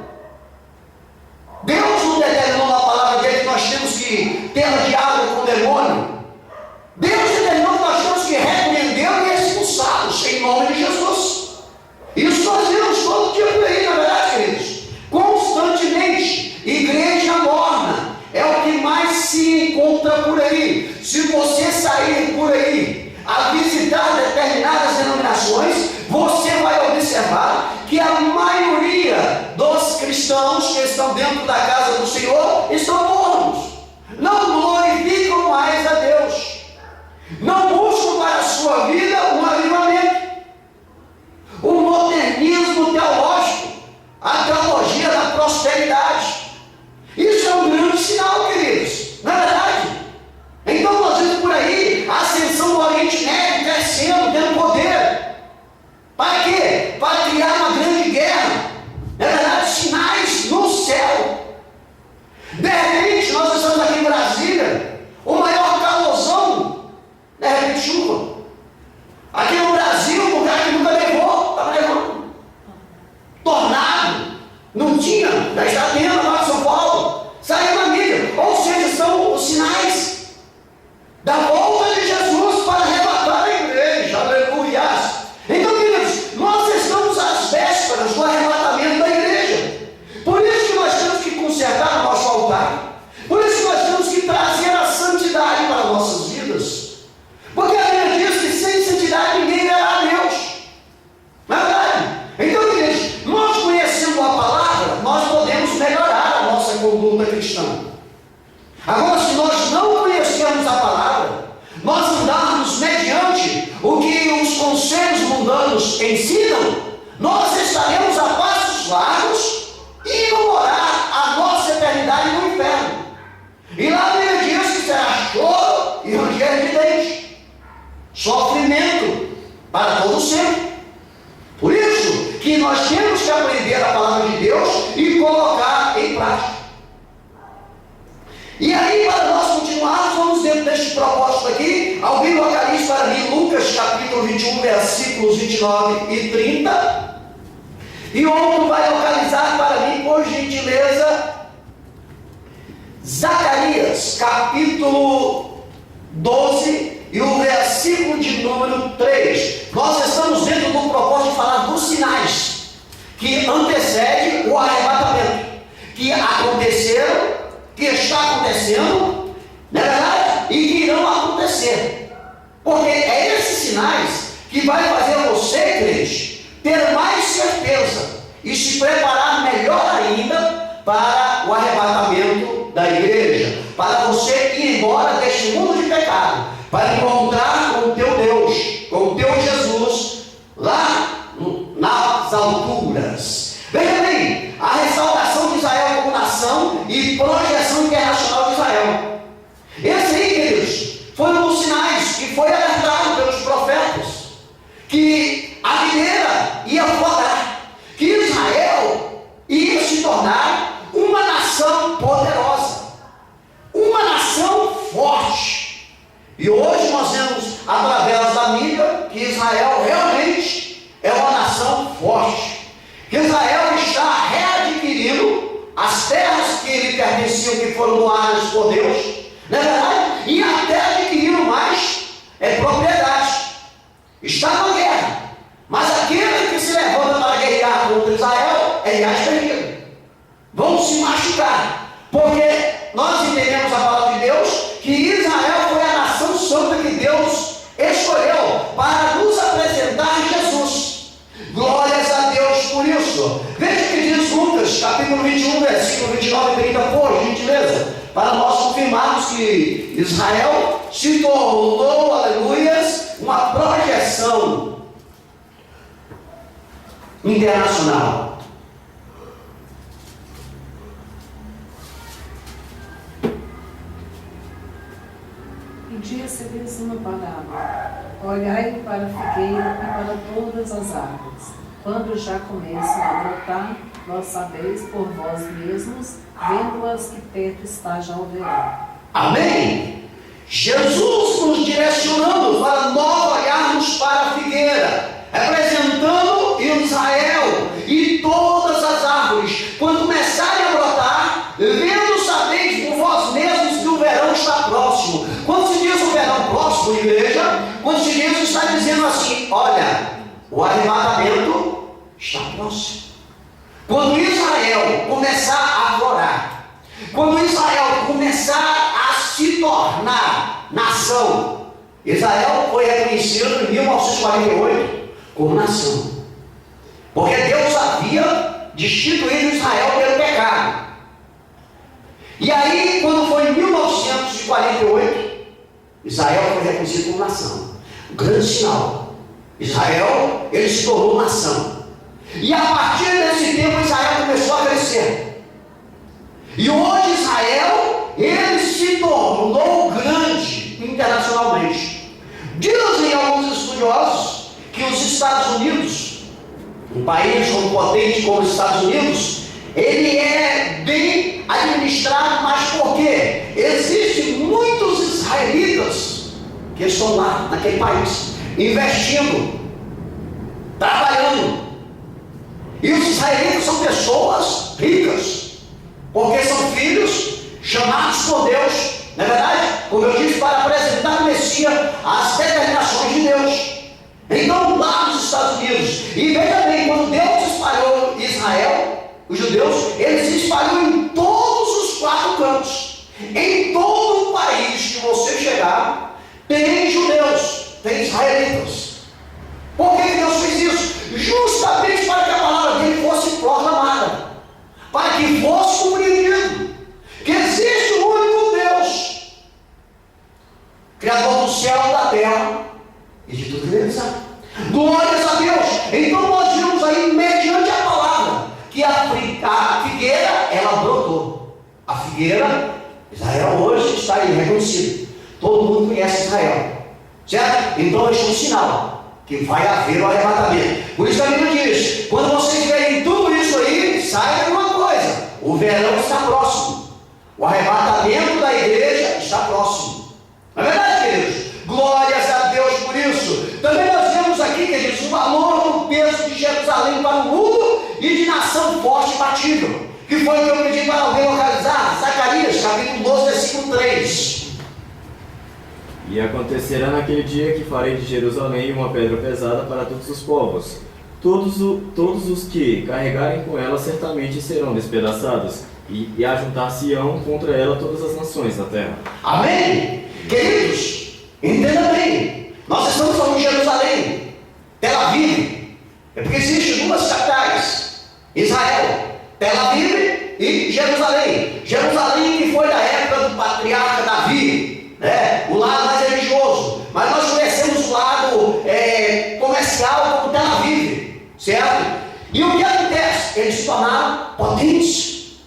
Speaker 3: Deus não determinou na palavra dele que nós temos que ter diálogo com o demônio. Deus determinou que nós temos que repreendê-lo e expulsá-los em nome de Jesus. Isso nós vemos todo dia por aí, na verdade, queridos. Constantemente, igreja morna é o que mais se encontra por aí. Se você sair por aí a visitar determinadas denominações, você vai observar que a maioria dos cristãos que estão dentro da casa do Senhor estão mornos. Não glorificam mais a Deus. Não buscam para a sua vida um avivamento. O modernismo teológico, a teologia da prosperidade. Isso é um grande sinal, queridos. Na verdade. Então nós vemos por aí a ascensão do Oriente Médio crescendo, tendo poder. Para quê? Para criar uma grande guerra. Na verdade, sinais no céu. De repente, nós estamos aqui em Brasília, o maior calorzão, de repente chuva. Aqui no Brasil, um lugar que nunca levou, estava levando. Tornado, não tinha, já está tendo lá em São Paulo, saiu na mídia. Ou seja, são os sinais da volta de Jesus para arrebatar a igreja. Aleluia. Então, queridos, nós estamos às vésperas do arrebatamento da igreja. Por isso que nós temos que consertar o nosso altar. Por isso que nós temos que trazer a santidade para nossas vidas. Porque a Bíblia diz que sem santidade ninguém verá a Deus. Não é verdade? Então, queridos, nós conhecendo a palavra, nós podemos melhorar a nossa conduta cristã. Agora, se nós não conhecermos a palavra, nós andarmos mediante o que os conselhos mundanos ensinam, nós estaremos a passos largos e indo morar a nossa eternidade no inferno. E lá ele diz que será choro e ranger de dentes. Sofrimento para todo sempre. Por isso que nós temos que aprender a palavra de Deus e colocar em prática. E aí, para nós continuarmos, vamos dentro deste propósito aqui. Alguém localiza para mim Lucas capítulo 21, versículos 29 e 30. E outro vai localizar para mim, por gentileza, Zacarias capítulo 12 e o versículo de número 3. Nós estamos dentro do propósito de falar dos sinais que antecedem o arrebatamento, que aconteceram, que está acontecendo, não é verdade? E que irão acontecer. Porque é esses sinais que vai fazer você, crente, ter mais certeza e se preparar melhor ainda para o arrebatamento da igreja, para você ir embora deste mundo de pecado, para encontrar com o teu Deus, com o teu Jesus, lá nas alturas. Veja bem, a restauração de Israel como nação e projeção internacional de Israel. Esse aí, queridos, foi um dos sinais que foi alertado pelos profetas. conheciam que foram doadas por Deus, não é verdade? E até adquiriram mais propriedade. Está na guerra, mas aquele que se levanta para guerrear contra Israel é perdido. Vão se machucar, porque nós entendemos a palavra de Deus que Israel foi a nação santa que Deus escolheu para nos apresentar Jesus. Glórias a Deus por isso. Veja o que diz Lucas, capítulo 21, versículo 29 e 30, por gentileza, para nós confirmarmos que Israel se tornou, aleluias, uma projeção internacional.
Speaker 4: Disse-lhes uma parábola: olhai para a figueira e para todas as árvores. Quando já começam a brotar, vós sabeis por vós mesmos, vendo-as que perto está já o verão.
Speaker 3: Amém? Jesus nos direcionando para nós olharmos para a figueira, representando Israel e todas as árvores. Quando começarem a brotar, vendo sabeis por vós mesmos que o verão está próximo. Quando se diz o verão próximo, igreja, quando se diz, está dizendo assim: olha, o arrebatamento está próximo. Quando Israel começar a florar, quando Israel começar a se tornar nação, Israel foi reconhecido em 1948 como nação, porque Deus havia destituído Israel pelo pecado. E aí, quando foi em 1948, Israel foi reconhecido como nação. Um grande sinal. Israel, ele se tornou nação. E a partir desse tempo, Israel começou a crescer. E hoje Israel, ele se tornou grande internacionalmente. Dizem alguns estudiosos que os Estados Unidos, um país potente como os Estados Unidos, ele é bem administrado, mas por quê? Existem muitos israelitas que estão lá naquele país, investindo, trabalhando. E os israelitas são pessoas ricas, porque são filhos chamados por Deus, não é verdade? Como eu disse, para apresentar o Messias, as determinações de Deus. Então, lá nos Estados Unidos, e veja bem, quando Deus espalhou Israel, os judeus, ele se espalhou em todos os 4 cantos. Em todo o país que você chegar, tem judeus, tem israelitas. Por que Deus fez isso? Justamente para que a palavra dele fosse proclamada, para que fosse compreendido que existe um único Deus, Criador do céu e da terra e de tudo que ele sabe. Glórias a Deus. Então nós vimos aí, mediante a palavra, que a figueira, ela brotou. A figueira, Israel hoje está aí reconhecido. Todo mundo conhece Israel, certo? Então este é um sinal que vai haver o arrebatamento. Por isso a Bíblia diz: quando vocês verem tudo isso aí, saiba de uma coisa: o verão está próximo. O arrebatamento da igreja está próximo. Não é verdade, queridos? Glórias a Deus por isso. Também nós vemos aqui, queridos, o valor do peso de Jerusalém para o mundo e de nação forte e batível, que foi o que eu pedi para alguém localizar. Zacarias, capítulo 12, versículo 3.
Speaker 2: E acontecerá naquele dia que farei de Jerusalém uma pedra pesada para todos os povos. Todos os que carregarem com ela certamente serão despedaçados, e ajuntar-se-ão contra ela todas as nações da terra.
Speaker 3: Amém? Queridos, entenda bem, nós estamos falando de Jerusalém, Tel Aviv, é porque existem 2 capitais: Israel, Tel Aviv e Jerusalém. Jerusalém que foi da época do patriarca Davi, né? O lado mais religioso, mas nós conhecemos o lado comercial como Tel Aviv, certo? E o que acontece? Eles se tornaram potentes.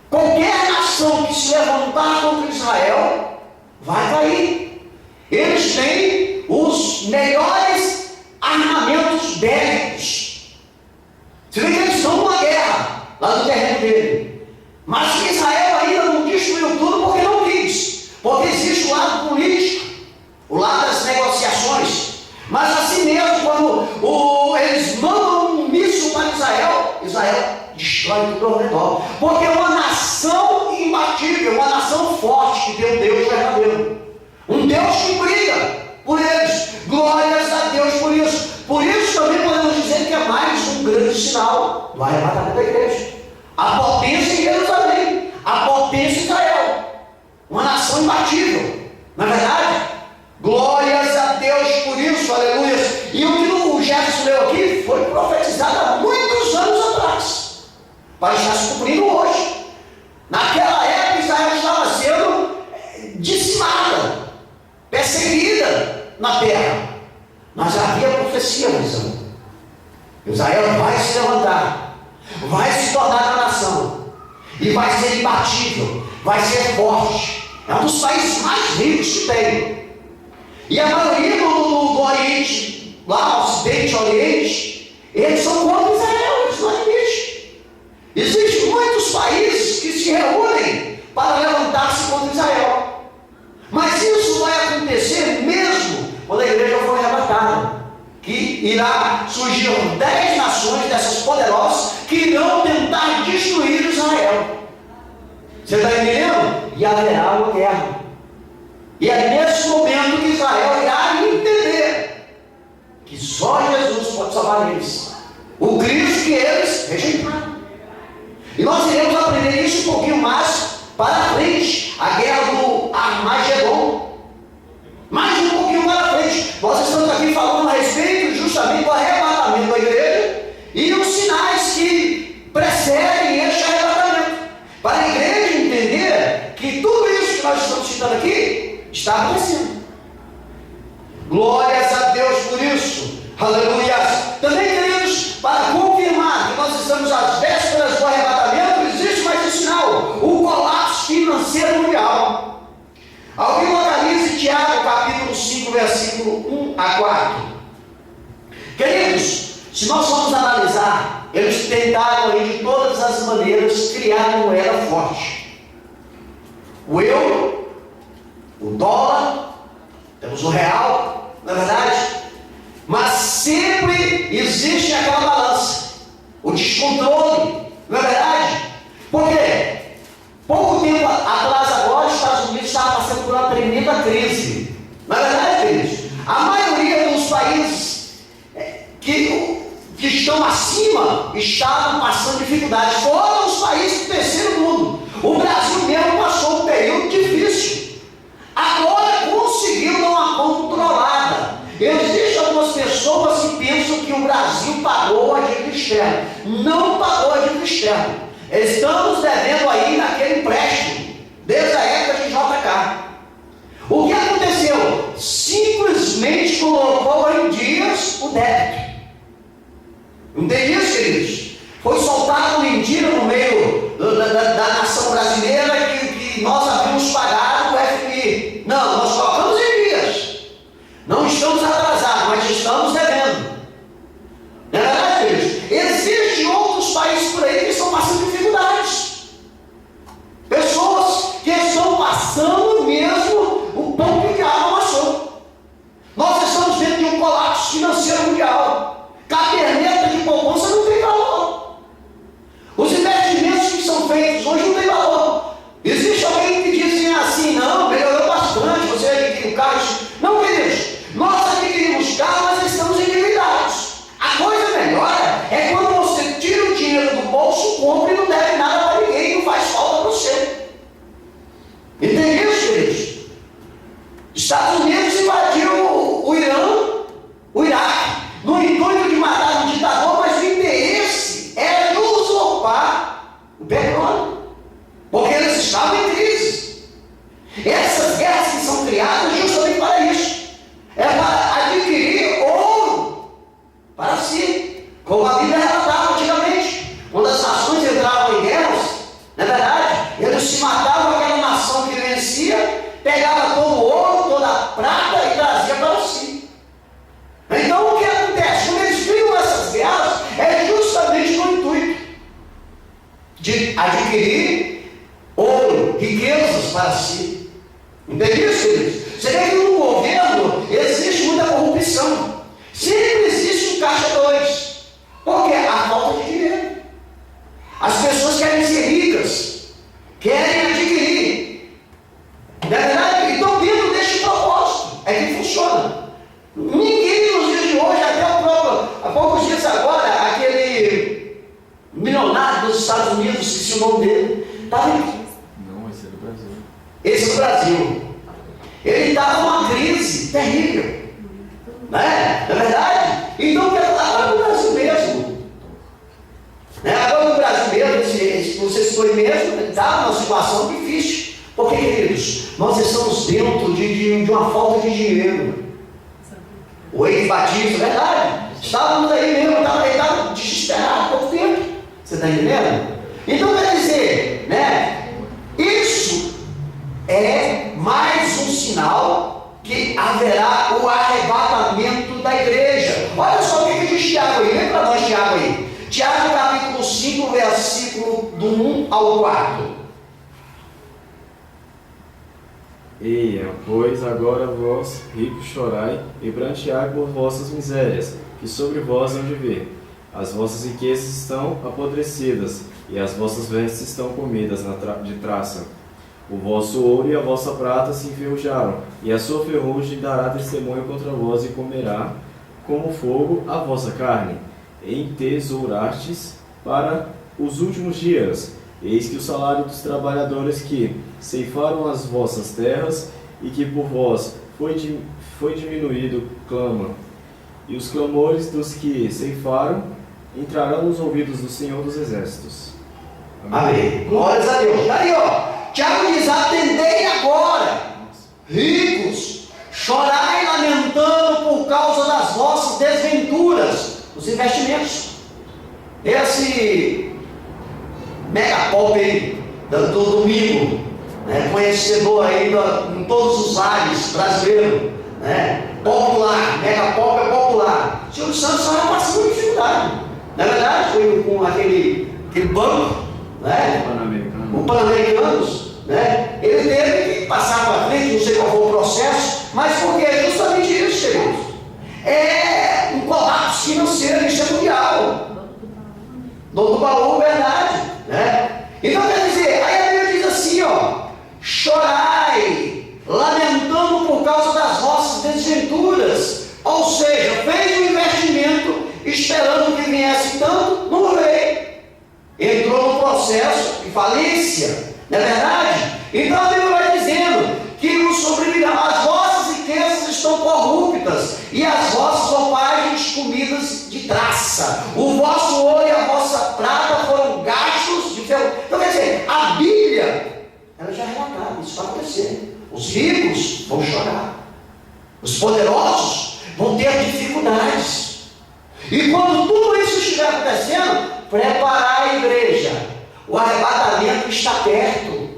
Speaker 3: Qualquer nação que se levantar contra Israel vai cair. Eles têm os melhores armamentos bélicos. Você vê que eles estão numa guerra lá no terreno dele. Mas Israel ainda não destruiu tudo porque não quis. Porque existe o lado político, o lado das negociações. Mas assim mesmo, quando eles mandam um míssil para Israel destrói tudo ao redor. Porque é uma nação imbatível, uma nação forte que tem um Deus verdadeiro. Um Deus que briga por eles. Glórias a Deus por isso. Por isso também podemos dizer que é mais um grande sinal do arrebatamento da igreja. A potência em Jerusalém, a potência em Israel. Uma nação imbatível. Na verdade, glórias a Deus por isso, aleluia. E o que o Jefferson leu aqui foi profetizado há muitos anos atrás, para estar se cumprindo hoje. Naquela época, Israel estava sendo dizimada, perseguida na terra. Mas havia profecia na visão. Israel vai se levantar, vai se tornar uma nação, e vai ser imbatível, vai ser forte. É um dos países mais ricos que tem. E a maioria do Oriente, lá no Ocidente, Oriente, eles são contra Israel, eles não admitem. Existem muitos países que se reúnem para levantar-se contra Israel. Mas isso vai acontecer mesmo quando a igreja for arrebatada, que irá surgir 10 nações dessas poderosas que irão tentar destruir Israel. Você está entendendo? E haverá uma guerra. E é nesse momento que Israel irá entender que só Jesus pode salvar eles. O Cristo que eles rejeitaram. E nós iremos aprender isso um pouquinho mais para frente. A guerra do Armagedon. Mais um pouquinho para frente. Nós estamos aqui falando a respeito justamente do arrebatamento da igreja e os sinais que precedem este arrebatamento. Para a igreja entender que tudo isso que nós estamos citando aqui está acontecendo. Glórias a Deus por isso. Aleluia. Também, queridos, para confirmar que nós estamos às vésperas do arrebatamento, existe mais um sinal: o colapso financeiro mundial. Alguém localize Tiago, capítulo 5, versículo 1 a 4. Queridos, se nós formos analisar, eles tentaram aí de todas as maneiras criar uma moeda forte. O euro, o dólar, temos o real, na verdade, mas sempre existe aquela balança, o descontrole, não é verdade? Por quê? Pouco tempo atrás agora, os Estados Unidos estavam passando por uma tremenda crise. Na verdade, queridos, a maioria dos países que estão acima estavam passando dificuldades. Foram os países do terceiro mundo. O Brasil mesmo passou um período difícil. Agora conseguiu dar uma controlada. Existem algumas pessoas que pensam que o Brasil pagou a dívida externa. Não pagou a dívida externa. Estamos devendo aí naquele empréstimo, desde a época de JK. O que aconteceu? Simplesmente colocou em dias o débito. Entende isso, queridos? Foi soltada uma mentira no meio da nação brasileira que nós havíamos pagado o FMI. Não, nós colocamos em dias. Não estamos atrasados, mas estamos devendo. Não é verdade, queridos? Existem outros países por aí que estão passando dificuldades. Pessoas que estão passando mesmo o pão que a alma amassou. Nós estamos dentro de um colapso financeiro mundial. Caderneta de poupança não tem valor. Os investimentos que são feitos hoje não tem valor. Existe alguém que diz assim, não, melhorou bastante, você adquiriu carros. Não, queridos, nós adquirimos carros, mas estamos endividados. A coisa melhor é quando você tira o dinheiro do bolso, compra e não deve nada para ninguém, não faz falta para você. Entende isso, queridos? Estados Unidos invadiu o Irã, o Iraque, no intuito de matar um ditador, mas o interesse era usurpar o petróleo, porque eles estavam em crise. Essas guerras que são criadas justamente para isso, é para adquirir ouro para si, como a Bíblia relatava antigamente, quando as nações entravam em guerras, na verdade, eles se matavam aquela nação que vencia, pegava todo o ouro, toda a prata e trazia para si. Então o que acontece? Quando eles criam essas guerras, é justamente no intuito de adquirir ouro, riquezas para si. Entende isso, queridos? Você vê que no governo existe muita corrupção. Sempre existe um caixa 2. Por quê? A falta de dinheiro. o nome dele. Estava
Speaker 2: Não, esse é do Brasil.
Speaker 3: esse é do Brasil. Ele estava numa crise terrível. Né? Não é verdade? Então, agora no Brasil mesmo. Né? Agora no Brasil mesmo, você foi mesmo, está numa situação difícil. Porque, queridos, nós estamos dentro de uma falta de dinheiro. O Eike Batista, verdade. Estávamos aí mesmo, ele estava desesperado há pouco tempo. Você está entendendo? Então, quer dizer, né? Isso é mais um sinal que haverá o arrebatamento da igreja. Olha só o que diz Tiago aí. Vem para nós, Tiago aí. Tiago, capítulo 5, versículo do 1 ao 4.
Speaker 2: Eia, pois agora vós, ricos, chorai e pranteai por vossas misérias, que sobre vós hão de vir. As vossas riquezas estão apodrecidas, e as vossas vestes estão comidas de traça. O vosso ouro e a vossa prata se enferrujaram, e a sua ferrugem dará testemunho contra vós, e comerá como fogo a vossa carne. Entesourastes para os últimos dias. Eis que o salário dos trabalhadores que ceifaram as vossas terras e que por vós foi diminuído clama. E os clamores dos que ceifaram entrarão nos ouvidos do Senhor dos Exércitos.
Speaker 3: Amém. Glórias a Deus. Aí, ó. Tiago diz: atendei agora, ricos, chorai lamentando por causa das vossas desventuras, os investimentos. Esse megapop aí, do domingo, né, conhecedor aí em todos os ares brasileiro, né, popular, megapop é popular. O Silvio Santos estava passando dificuldade. Na verdade, foi com aquele banco, né, o Pan-Americanos, né, ele teve que passar para frente, não sei qual foi o processo, mas porque é justamente isso, queridos. É um colapso financeiro, isso é mundial. Dono do baú, verdade, né? Então quer dizer, aí a Bíblia diz assim, ó: chorai, lamentando por causa das vossas desventuras. Ou seja, fez um investimento esperando que viesse tanto, não veio. Entrou no processo de falência, não é verdade? Então a Bíblia vai dizendo que os sobrevirão, as vossas riquezas estão corruptas e as vossas roupagens comidas de traça. O vosso ouro e a vossa prata foram gastos de ferro. Então quer dizer, a Bíblia, ela já relatava, isso vai acontecer. Os ricos vão chorar, os poderosos vão ter dificuldades. E quando tudo isso estiver acontecendo, preparar a igreja. O arrebatamento está perto.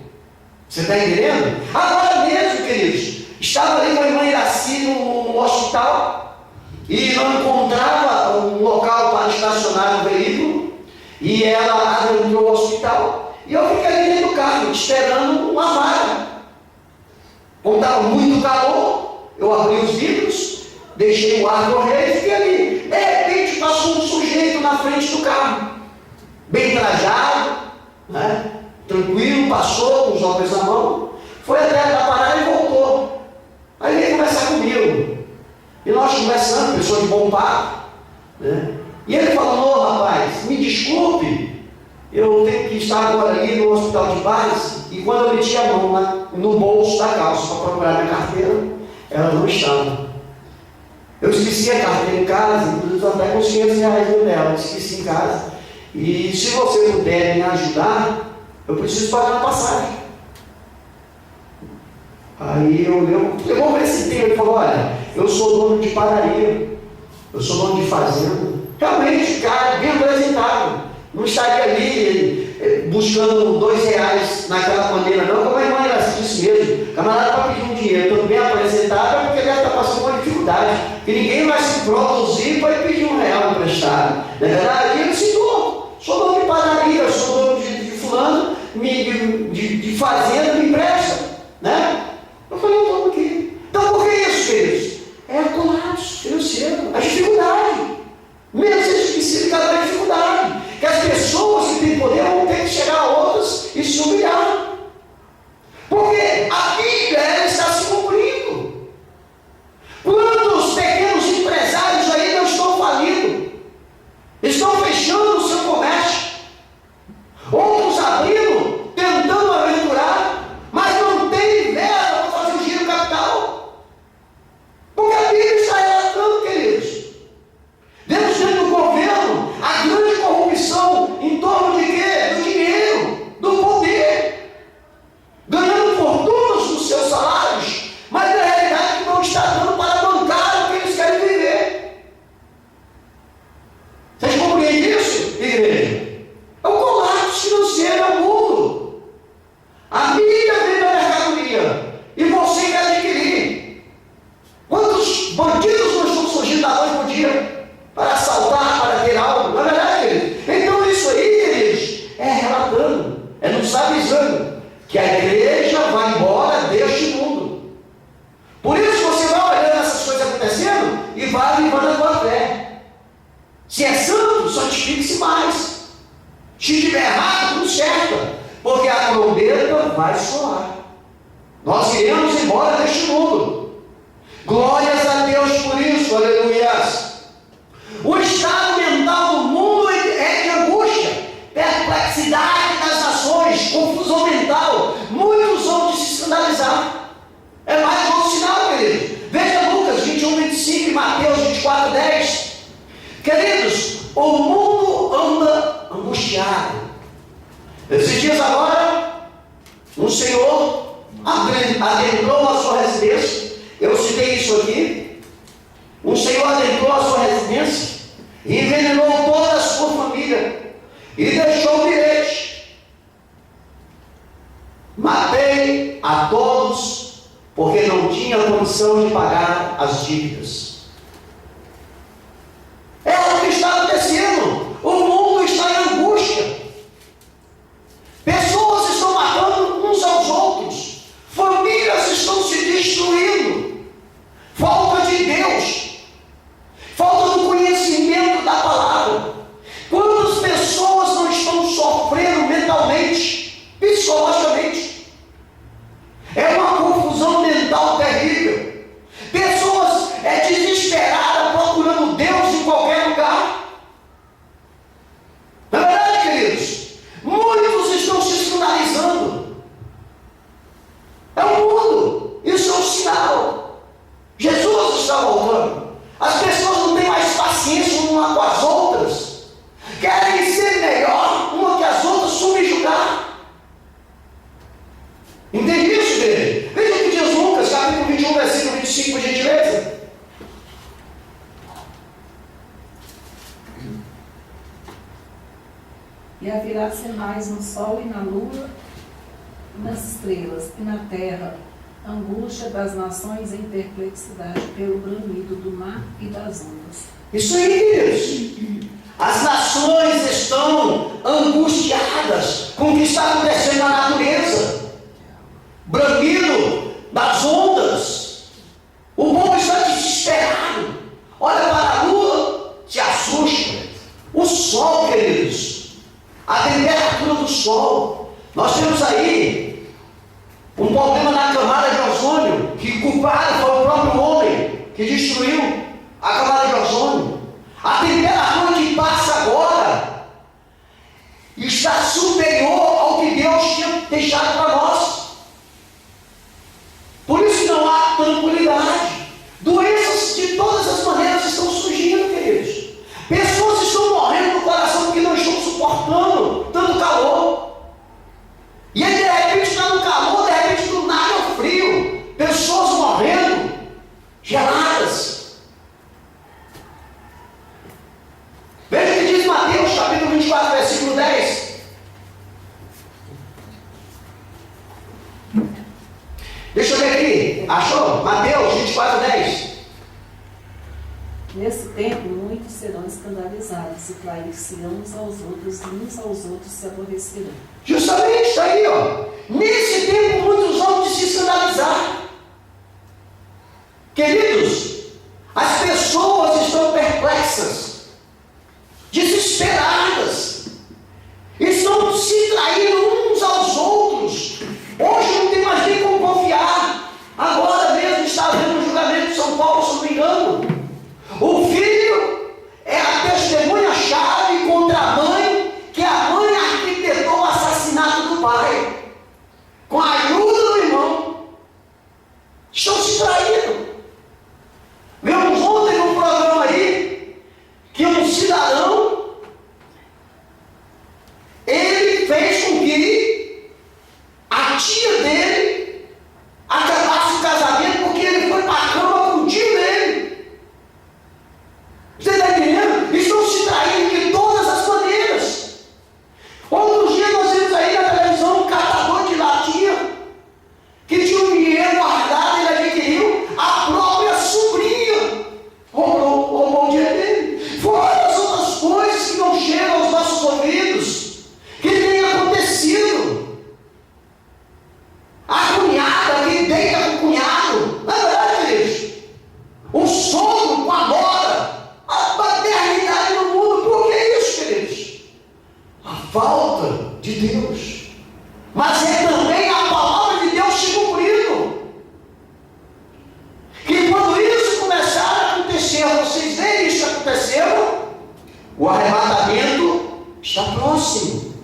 Speaker 3: Você está entendendo? Agora mesmo, queridos, estava ali com a irmã Iraci no hospital e não encontrava um local para estacionar o veículo, e ela adentrou o hospital e eu fiquei ali dentro do carro esperando uma vaga. Como estava muito calor, eu abri os vidros, deixei o ar correr e fiquei ali. De repente passou um sujeito na frente do carro, bem trajado, né? Tranquilo, passou com os óculos na mão, foi até a parada e voltou. Aí veio conversar comigo. E nós conversando, pessoa de bom papo, né? E ele falou: ô rapaz, me desculpe, eu tenho que estar agora ali no hospital de base. E quando eu meti a mão no bolso da calça para procurar minha carteira, ela não estava. Eu esqueci a carteira em casa, inclusive até com os R$500 dela, eu esqueci em casa. E se você puder me ajudar, eu preciso pagar uma passagem. Aí eu vou ver se tem. Ele falou: olha, eu sou dono de padaria, eu sou dono de fazenda. Realmente, cara, bem apresentado. Não estaria ali buscando R$2 naquela maneira, não, como a irmã disse mesmo. Camarada para pedir um dinheiro, tudo bem apresentado, é porque ele está passando uma dificuldade. E ninguém vai se produzir para pedir R$1 emprestado. Na verdade, ele citou: sou dono de padaria, eu sou dono de fulano, de fazenda, me empresta, né? Eu falei: eu estou aqui. Então por que isso, queridos? É o colapso financeiro, a dificuldade. Mesmo se cada dificuldade, que as pessoas que têm poder vão ter que chegar a outras e se humilhar. Porque a Bíblia, ela está se cumprindo. Quantos pequenos empresários aí não estão falindo? Estão fechando o seu comércio. Outros abriram dia para assaltar, para ter algo. Não é verdade, queridos? Então isso aí, queridos, é relatando, é nos avisando que a igreja vai embora deste mundo. Por isso você vai olhando essas coisas acontecendo e vai vivendo a tua fé. Se é santo, santifique-se mais. Se estiver errado, conserta, porque a trombeta vai soar. Nós iremos embora deste mundo. Glórias a Deus por isso, aleluias. O estado mental do mundo é de angústia, perplexidade das nações, confusão mental. Muitos vão se escandalizar. É mais um sinal, querido. Veja Lucas 21, 25 e Mateus 24, 10. Queridos, o mundo anda angustiado. Esses dias agora, um senhor adentrou a sua residência. Eu citei isso aqui. Um senhor adentrou a sua residência e envenenou toda a sua família e deixou o bilhete: matei a todos porque não tinha condição de pagar as dívidas. É o que está acontecendo. O mundo está em angústia. Pessoas estão matando uns aos outros. Famílias estão se destruindo. Falta de Deus. Falta do conhecimento da palavra. Quantas pessoas não estão sofrendo mentalmente, psicologicamente? É uma confusão mental terrível. Pessoas desesperadas procurando Deus em qualquer lugar. Na verdade, queridos, muitos estão se escandalizando. É o mundo. Isso é um sinal. Jesus está voltando. As pessoas não têm mais paciência uma com as outras. Querem ser melhor uma que as outras, subjugar. Entende isso, igreja? Veja o que diz Lucas, capítulo 21, versículo 25, por gentileza.
Speaker 4: E haverá sinais no sol e na lua e nas estrelas, e na terra angústia das nações em perplexidade pelo bramido do mar e das ondas.
Speaker 3: Isso aí, queridos. As nações estão angustiadas com o que está acontecendo na natureza. Bramido das ondas. O povo está desesperado. Olha para a lua, se assusta. O sol, queridos, a temperatura do sol. Nós temos aí um problema na camada de ozônio, que culpado foi o próprio homem que destruiu a camada de ozônio. A temperatura que passa agora está superior ao que Deus tinha deixado para nós. Por isso não há tranquilidade. Doenças de todas as maneiras estão surgindo, queridos. Pessoas estão morrendo no coração porque não estão suportando tanto calor. E aí de repente está no calor, de repente do nada é o frio. Pessoas morrendo, geladas. Veja o que diz Mateus, capítulo 24, versículo 10. Deixa eu ver aqui. Achou? Mateus 24, 10.
Speaker 4: Nesse tempo, muitos serão escandalizados e trair-se-ão uns aos outros, e uns aos outros se aborrecerão.
Speaker 3: Justamente isso aí, ó. Nesse tempo, muitos vão se escandalizar. Queridos, as pessoas estão perplexas, desesperadas, estão se traindo uns aos outros. Hoje não tem mais nem como confiar. Agora mesmo está havendo um julgamento de São Paulo, se não me engano. O filho é a testemunha-chave contra a mãe, que a mãe arquitetou o assassinato do pai, com a ajuda do irmão. Estão se traindo. Vemos ontem num programa aí que um cidadão, ele fez com que O arrebatamento está próximo.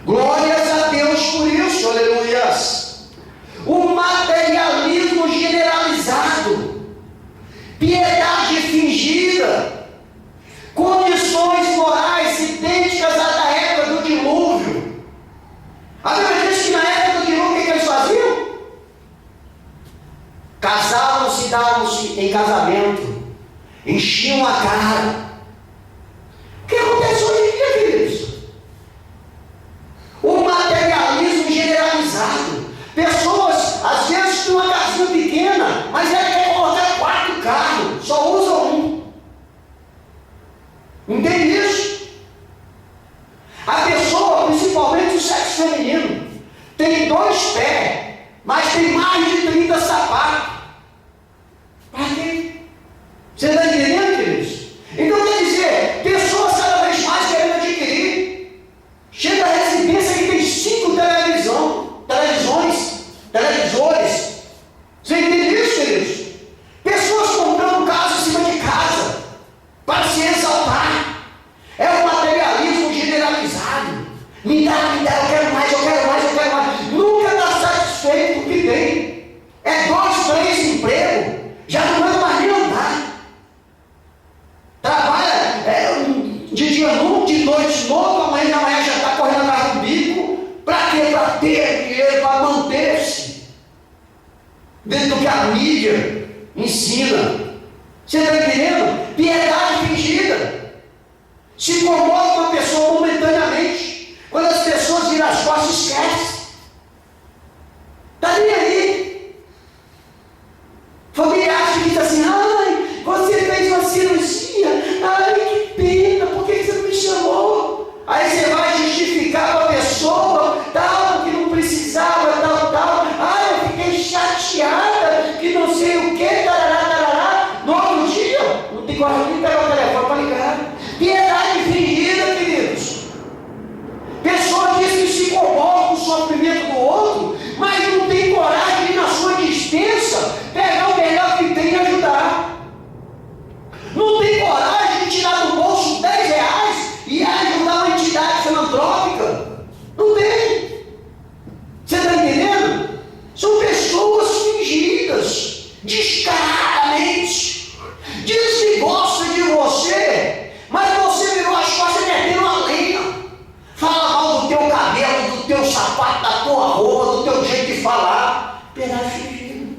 Speaker 3: Glórias a Deus por isso, aleluias. O materialismo generalizado, piedade fingida, condições morais idênticas à da época do dilúvio. A Bíblia diz que na época do dilúvio, o que eles faziam? Casavam-se, davam-se em casamento, enchiam a cara. O que acontece hoje em dia, queridos? O materialismo generalizado. Pessoas, às vezes, têm uma casinha pequena, mas ela quer colocar 4 carros, só usa um. Entende isso? A pessoa, principalmente o sexo feminino, tem 2 pés, mas tem mais de 30 sapatos. Para quê? Você está entendendo, queridos? Então quer dizer, pessoas cada vez mais querendo adquirir. Chega a residência que tem 5 televisores. Você entende isso, queridos? Pessoas comprando casa em cima de casa, para se exaltar. É um materialismo generalizado. Me dá, eu quero mais, eu quero mais, eu quero mais. Nunca está satisfeito com o que tem. É 2, 3 empregos, já não anda mais nem andar. Trabalha de dia num, de noite no outro, amanhã da manhã já está correndo atrás do bico. Para quê? Para ter dinheiro, para manter-se dentro do que a mídia ensina. Você está entendendo? Piedade fingida. Se comove com a pessoa momentaneamente. Quando as pessoas viram as costas, esquece. Está nem aí. Familiares que dizem assim: ai, você fez uma cirurgia, ai, que pena, por que você não me chamou? Aí você vai justificar para a pessoa, tal, que não precisava, tal. Ai, eu fiquei chateada, que não sei o que, tarará. No outro dia, não tem coragem de pegar o telefone para ligar. Piedade fingida, queridos. Pessoa diz que se comove com o sofrimento do outro, mas não tem coragem de, na sua dispensa, pegar o melhor que tem e ajudar. Não tem coragem de tirar do bolso 10 reais e ajudar uma entidade filantrópica. Não tem. Você está entendendo? São pessoas fingidas, descaradamente. Diz que gosta de você, mas você virou as costas metendo a lenha. Fala mal do teu cabelo, do teu sapato, da tua roupa, do teu jeito de falar. Piedade fingida.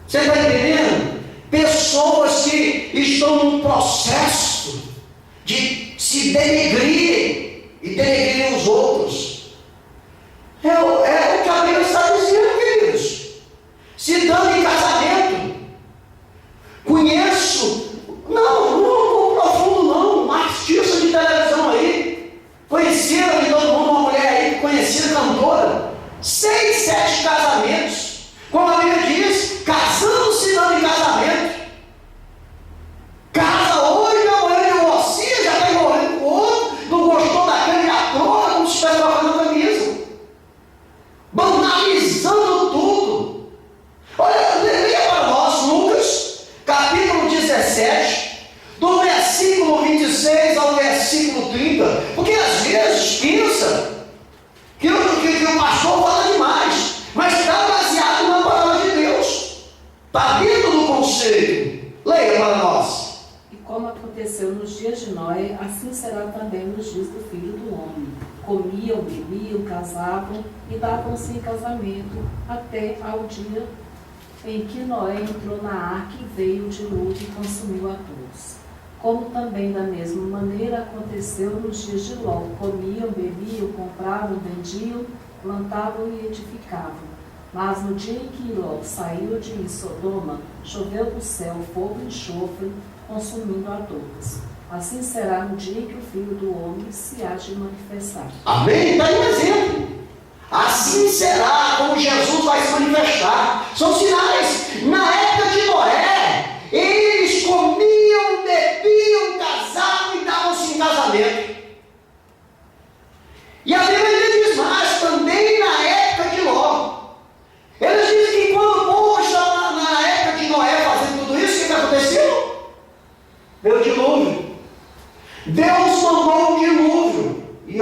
Speaker 3: Você está entendendo? Pessoas que estão num processo de se denegrirem e denegrirem os outros. É o que a Bíblia está dizendo, queridos. Se dando em casamento. Conheço, não profundo não, uma artista de televisão aí, conhecida de todo mundo, uma mulher aí, conhecida, cantora, 6, 7 casamentos, como a Bíblia diz, casando-se dando em casamento. Casa hoje, amanhã divorcia, já está envolvendo com o outro, não gostou daquele ator, como se estivesse trocando a camisa. Banalizando tudo. Olha, leia para nós, Lucas, capítulo 17, do versículo 26 ao versículo 30, porque às vezes pensa que o pastor fala demais, mas está baseado na palavra de Deus, está dentro do conselho. Leia para nós.
Speaker 4: E como aconteceu nos dias de Noé, assim será também nos dias do Filho do Homem. Comiam, bebiam, casavam e davam-se em casamento, até ao dia em que Noé entrou na arca e veio o dilúvio e consumiu a todos. Como também da mesma maneira aconteceu nos dias de Ló. Comiam, bebiam, compravam, vendiam, plantavam e edificavam. Mas no dia em que Ló saiu de Sodoma, choveu do céu fogo e enxofre, consumindo a todos. Assim será no dia em que o Filho do Homem se há de manifestar.
Speaker 3: Amém? Está aí um exemplo. Assim será como Jesus vai se manifestar. São sinais. Na época de Noé, eles comiam, bebiam, casavam e davam-se em casamento. E a Bíblia diz mais, também na época de Ló. Eles dizem que quando o povo estava na época de Noé fazendo tudo isso, o que aconteceu? Veio o dilúvio. Deus mandou um dilúvio e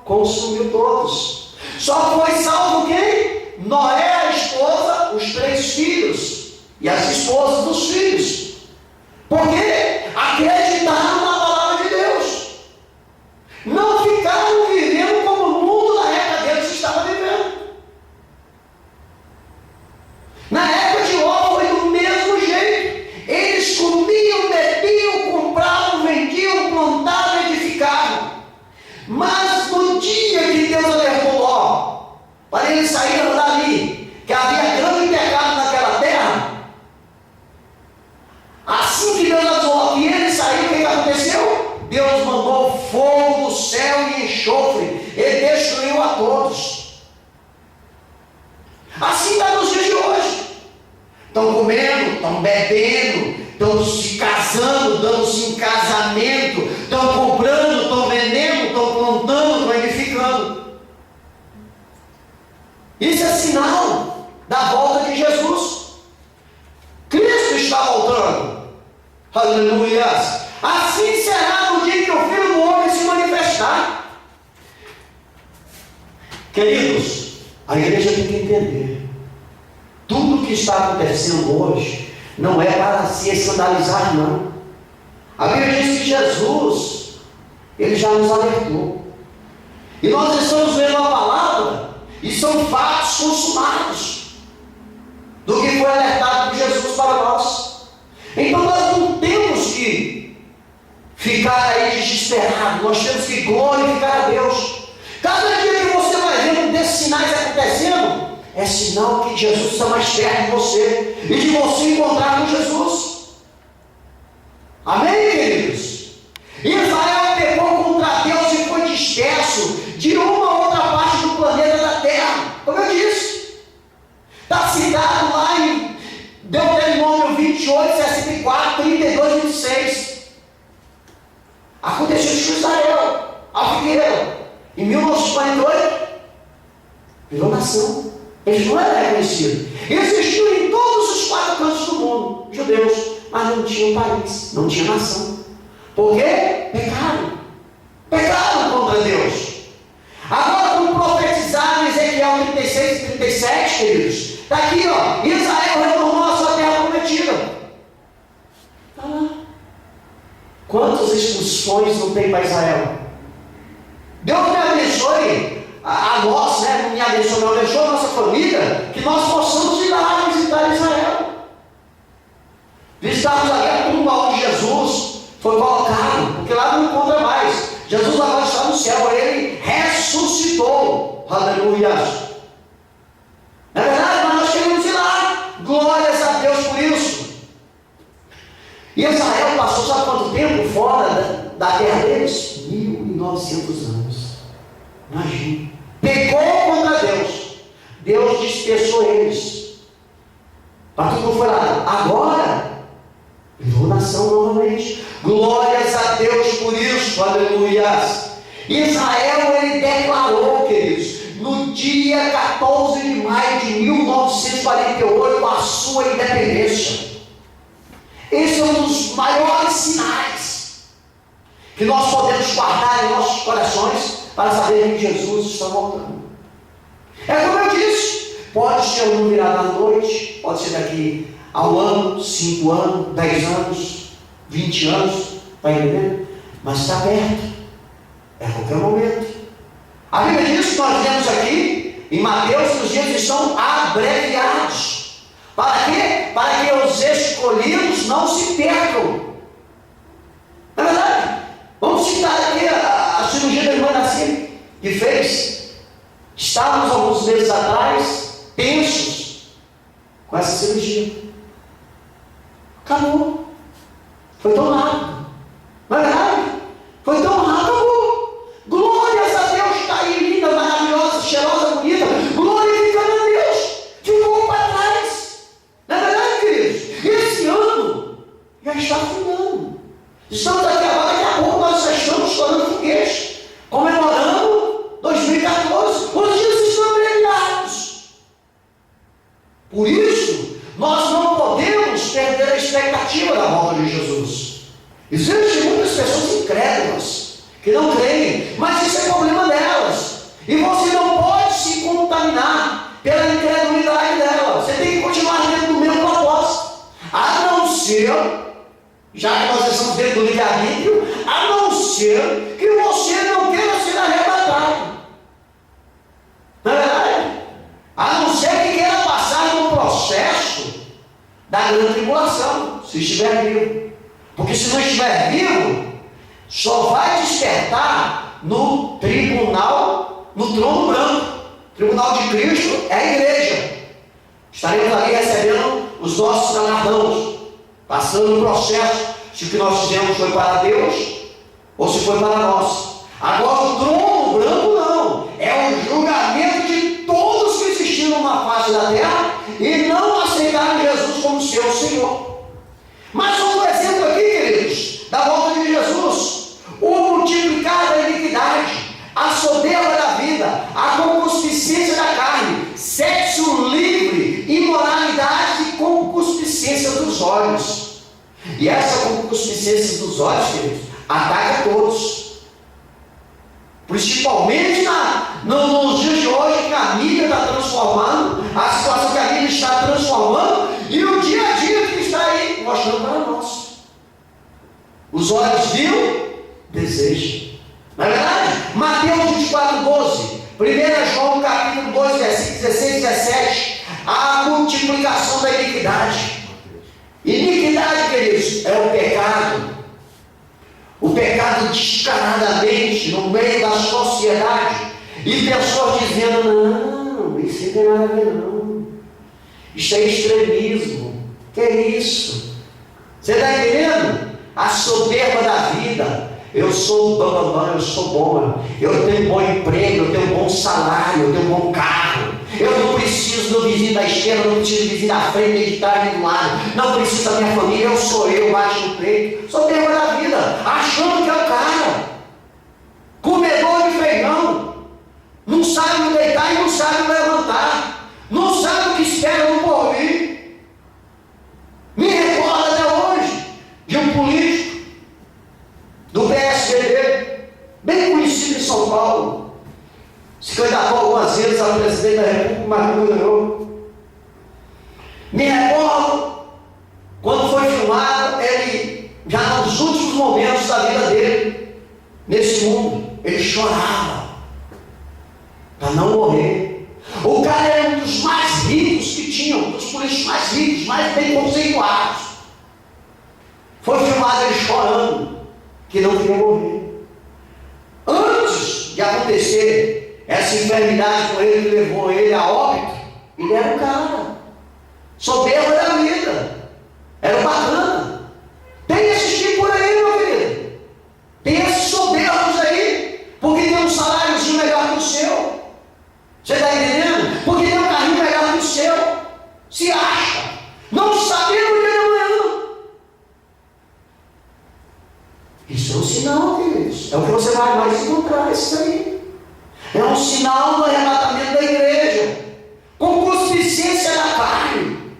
Speaker 3: consumiu todos. Só foi salvo quem? Noé, a esposa, os 3 filhos e as esposas dos filhos. Porque acreditaram na palavra de Deus. Não ficaram vivendo como o mundo na época deles estava vivendo. Na época de Ló foi do mesmo jeito. Eles comiam, bebiam, compravam, vendiam, plantavam, edificavam. Mas no dia que Deus alertou Ló, para eles saírem dali, que havia grande pecado naquela terra, assim que Deus avisou e ele saiu, o que aconteceu? Deus mandou fogo do céu e enxofre, ele destruiu a todos. Assim está nos dias de hoje. Estão comendo, estão bebendo, estão se casando, dando-se em casamento, estão comprando, estão vendendo, estão plantando, estão edificando. Isso é sinal da volta de Jesus. Cristo está voltando. Aleluia. Assim será no dia que o Filho do Homem se manifestar. Queridos, a igreja tem que entender. Tudo que está acontecendo hoje não é para se escandalizar, não. A Bíblia diz que Jesus, ele já nos alertou. E nós estamos vendo a palavra e são fatos consumados do que foi alertado por Jesus para nós. Então nós não temos que ficar aí desesperados, nós temos que glorificar a Deus. Cada dia que você vai vendo desses sinais acontecendo, é sinal que Jesus está mais perto de você e de você encontrar com Jesus. Amém, queridos? Israel pecou contra Deus e foi disperso de uma ou outra parte do planeta da terra, como eu disse. Está citado lá em Deuteronômio 28, 64, 32 e 26. Aconteceu isso com Israel, a figueira. Em 1948, virou nação. Eles não eram reconhecidos. Existiam em todos os 4 cantos do mundo, judeus, mas não tinham país, não tinha nação. Por quê? Pecaram. Pecaram contra Deus. Agora, como profetizaram em Ezequiel 36 e 37, queridos, está aqui, Israel retornou à sua terra prometida. Está lá. Quantas expulsões não tem para Israel? Deus me abençoe a nós, né? Me abençoe a nossa família, que nós possamos ir lá visitar Israel. Visitarmos ali a tumba onde Jesus foi colocado, porque lá não encontra mais. Jesus agora está no céu, ele ressuscitou. Aleluia. Não é verdade? Mas nós queremos ir lá. Glórias a Deus por isso. E Israel passou, sabe quanto tempo fora da terra deles? 1900 anos. Imagina. Pecou contra Deus. Deus dispersou eles. Para tudo foi lá. Agora, virou nação novamente. Glórias a Deus por isso. Aleluia. Israel, ele declarou, queridos, no dia 14 de maio de 1948, a sua independência. Esse é um dos maiores sinais que nós podemos guardar em nossos corações para saber que Jesus está voltando. É como eu disse, pode ser um virado à noite, pode ser daqui a um ano, 5 anos, 10 anos, 20 anos, está entendendo? Mas está perto, é a qualquer momento. A Bíblia diz que nós vemos aqui em Mateus que os dias estão abreviados. Para quê? Para que os escolhidos não se percam. Não é verdade? Vamos citar aqui a cirurgia da irmã Nassim, que fez. Estávamos alguns meses atrás tensos com essa cirurgia. Acabou. Foi tão rápido. Não é verdade? Foi tão rápido, acabou. Glórias a Deus, está aí, linda, maravilhosa, cheirosa, bonita. Glorificando a Deus. Ficou para trás. Não é verdade, queridos? Esse ano já está finando. Estamos aqui agora, daqui a pouco nós já estamos estourando foguetes, comemorando 2014. Os dias estão abreviados. Por isso, nós não podemos perder a expectativa da volta de Jesus. Existem muitas pessoas incrédulas, que não creem, mas isso é problema delas. E você não pode se contaminar pela incredulidade dela. Você tem que continuar dentro do mesmo propósito. A não ser, já que nós estamos dentro do livre-arbítrio, a não ser que você não queira ser arrebatado. Não é verdade? A não ser que queira passar no processo da grande tribulação, se estiver vivo. Porque se não estiver vivo, só vai despertar no tribunal, no trono branco. O tribunal de Cristo é a igreja. Estaremos ali recebendo os nossos galardões, passando o processo, se o que nós fizemos foi para Deus ou se foi para nós. Agora o trono branco não, é o julgamento de todos que existiram na face da terra e não aceitaram Jesus como seu Senhor. Mas outro exemplo aqui, queridos, da volta de Jesus: o multiplicar da iniquidade, a soberba da vida, a concupiscência da carne, sexo livre, imoralidade e concupiscência dos olhos. E essa concupiscência dos olhos, queridos, ataca a todos. Principalmente nos dias de hoje, que a mídia está transformando, a situação que a mídia está transformando, e o dia a dia que está aí mostrando para nós. Os olhos viram, desejam. Não é verdade? Mateus 24, 12, 1 João capítulo 2, versículos 16 e 17, a multiplicação da iniquidade. Iniquidade, queridos, é o pecado. O pecado descaradamente no meio da sociedade, e pessoas dizendo: não, isso não tem nada a ver não, isso é extremismo. Que é isso? Você está entendendo? A soberba da vida. Eu sou bambambam, eu sou bom, eu tenho bom emprego, eu tenho bom salário, eu tenho bom carro, eu não preciso do vizinho da esquerda, eu não preciso do vizinho da frente, nem de trás, nem do lado, não preciso da minha família, eu sou eu, baixo no peito. Soberba da vida, achando que é o cara, comedor de feijão, não sabe deitar e não sabe levantar, não sabe o que espera no porvir. Me recordo até hoje de um político do PSDB, bem conhecido em São Paulo, se candidatou algumas vezes a presidente da República, mas não ganhou. Me recordo quando foi filmado, ele, já nos últimos momentos da vida dele, nesse mundo, ele chorava para não morrer. O cara era um dos mais ricos que tinham, um dos políticos mais ricos, mais bem conceituados. Foi filmado ele chorando que não queria morrer. Antes de acontecer essa enfermidade com ele, que levou ele a óbito, ele era um cara soberbo da vida, era bacana. Tem esses tipos por aí, meu querido, tem esses soberbos aí, porque tem um saláriozinho melhor que o seu. Você está entendendo? Porque tem um carrinho melhor que o seu, se acha, não sabendo o dia de amanhã. Isso é um sinal, queridos. É o que você vai mais encontrar, isso aí. É um sinal do arrebatamento da igreja. Concupiscência da carne.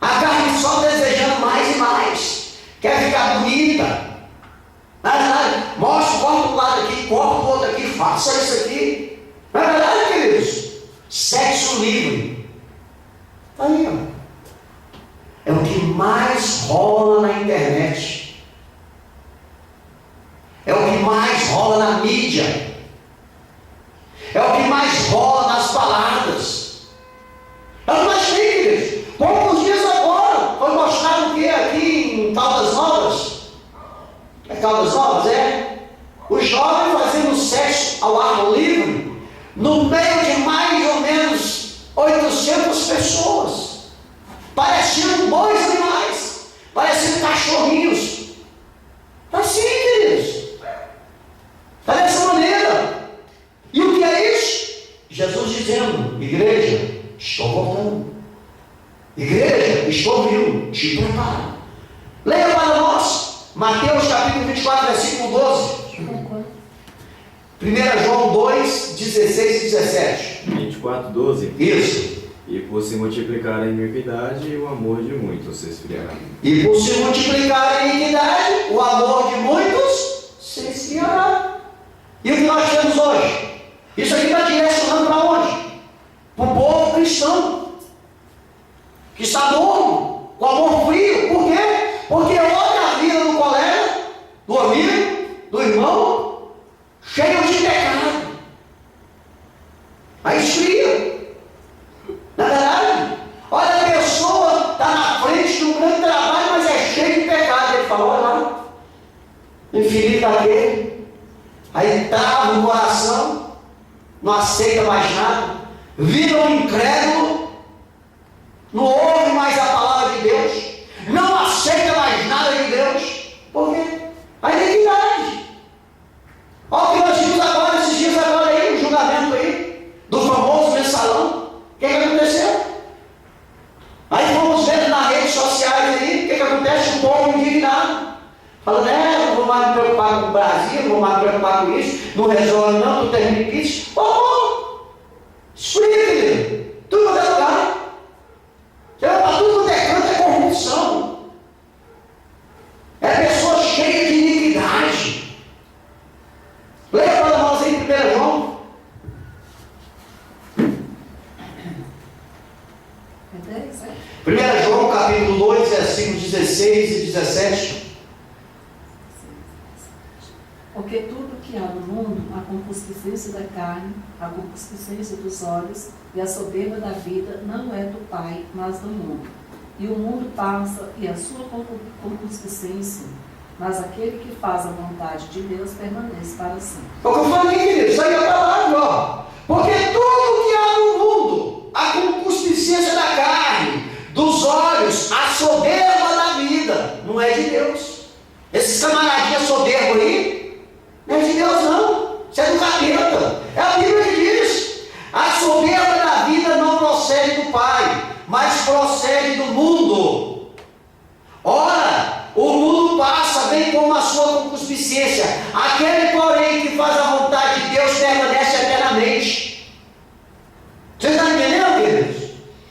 Speaker 3: A carne só desejando mais e mais. Quer ficar bonita. Mostra o corpo do lado aqui, corpo do outro aqui, faça isso aqui. Não é verdade, queridos? Sexo livre. Aí, ó. É o que mais rola na internet. É o que mais rola na mídia. É o que mais rola nas baladas. É o que mais tem, queridos. Como os dias agora, foi mostrado o que aqui em Caldas Novas? É Caldas Novas, é? O jovem fazendo sexo ao ar livre, no meio de mais ou menos 800 pessoas, parecendo bons animais, parecendo cachorrinhos. Assim, queridos. Está dessa maneira. E o que é isso? Jesus dizendo: igreja, estou voltando. Igreja, estou vindo. Te prepara. Leia para nós Mateus capítulo 24, versículo 12. 1 João 2, 16 e 17.
Speaker 2: 24, 12.
Speaker 3: Isso.
Speaker 2: E por se multiplicar a iniquidade, o amor de muitos se esfriará.
Speaker 3: E por se multiplicar a iniquidade, o amor de muitos Isso aqui está direcionando para onde? Para o povo cristão, que está morno, com amor frio. Por quê? Porque olha a vida do colega, do amigo, do irmão, cheio de pecado. Aí esfria. Na verdade, olha, a pessoa está na frente de um grande trabalho, mas é cheio de pecado. Ele fala, olha lá, infinito daquele. Aí trava o coração, não aceita mais nada, vira um incrédulo, não ouve mais a palavra de Deus, não aceita mais nada de Deus. Por quê? A iniquidade. Olha o que nós vimos agora, esses dias agora aí, o julgamento aí, do famoso mensalão. O que aconteceu? Aí fomos vendo nas redes sociais aí, o que acontece? O povo indignado. Falando, não vou mais me preocupar com o Brasil, não vou mais me preocupar com isso, não resolve não, tu termina isso. Esfria, querido. Tudo quanto é lugar. Você vai para tudo quanto é canto, é corrupção. É pessoa cheia de iniquidade. Leia para nós aí, 1 João.
Speaker 4: É 10, é?
Speaker 3: 1 João, capítulo 2, versículos 16 e 17.
Speaker 4: Porque tudo que há no mundo, a concupiscência da carne, a concupiscência dos olhos e a soberba da vida, não é do Pai, mas do mundo. E o mundo passa e a sua concupiscência, mas aquele que faz a vontade de Deus permanece para sempre.
Speaker 3: É o que eu falei, querido, isso aí é a palavra, ó. Porque tudo que há no mundo, a concupiscência da carne, dos olhos, a soberba da vida, não é de Deus. Esses camaradinhas soberbos aí, não é de Deus não, isso é do capeta. É a Bíblia que diz: a soberba da vida não procede do Pai, mas procede do mundo. Ora, o mundo passa bem como a sua concupiscência, aquele porém que faz a vontade de Deus permanece eternamente. Vocês estão entendendo, queridos?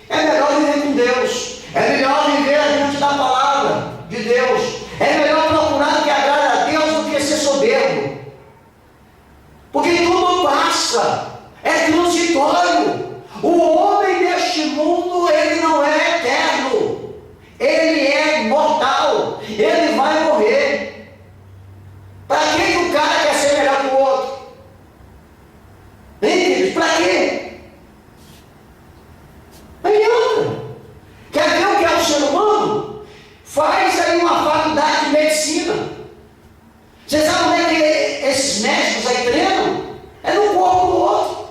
Speaker 3: É melhor viver com Deus, é melhor viver diante da palavra de Deus, é melhor procurar o que agrada a Deus do que ser soberbo. Porque tudo passa, é transitório. O homem deste mundo, ele não é eterno, ele é mortal, ele vai morrer. Para que o cara quer ser melhor que o outro? Hein, queridos? Para quê? Não adianta. Quer ver o que é o ser humano? Faz aí uma faculdade de medicina. Você sabe como é que esses médicos aí treinam? É no corpo do outro.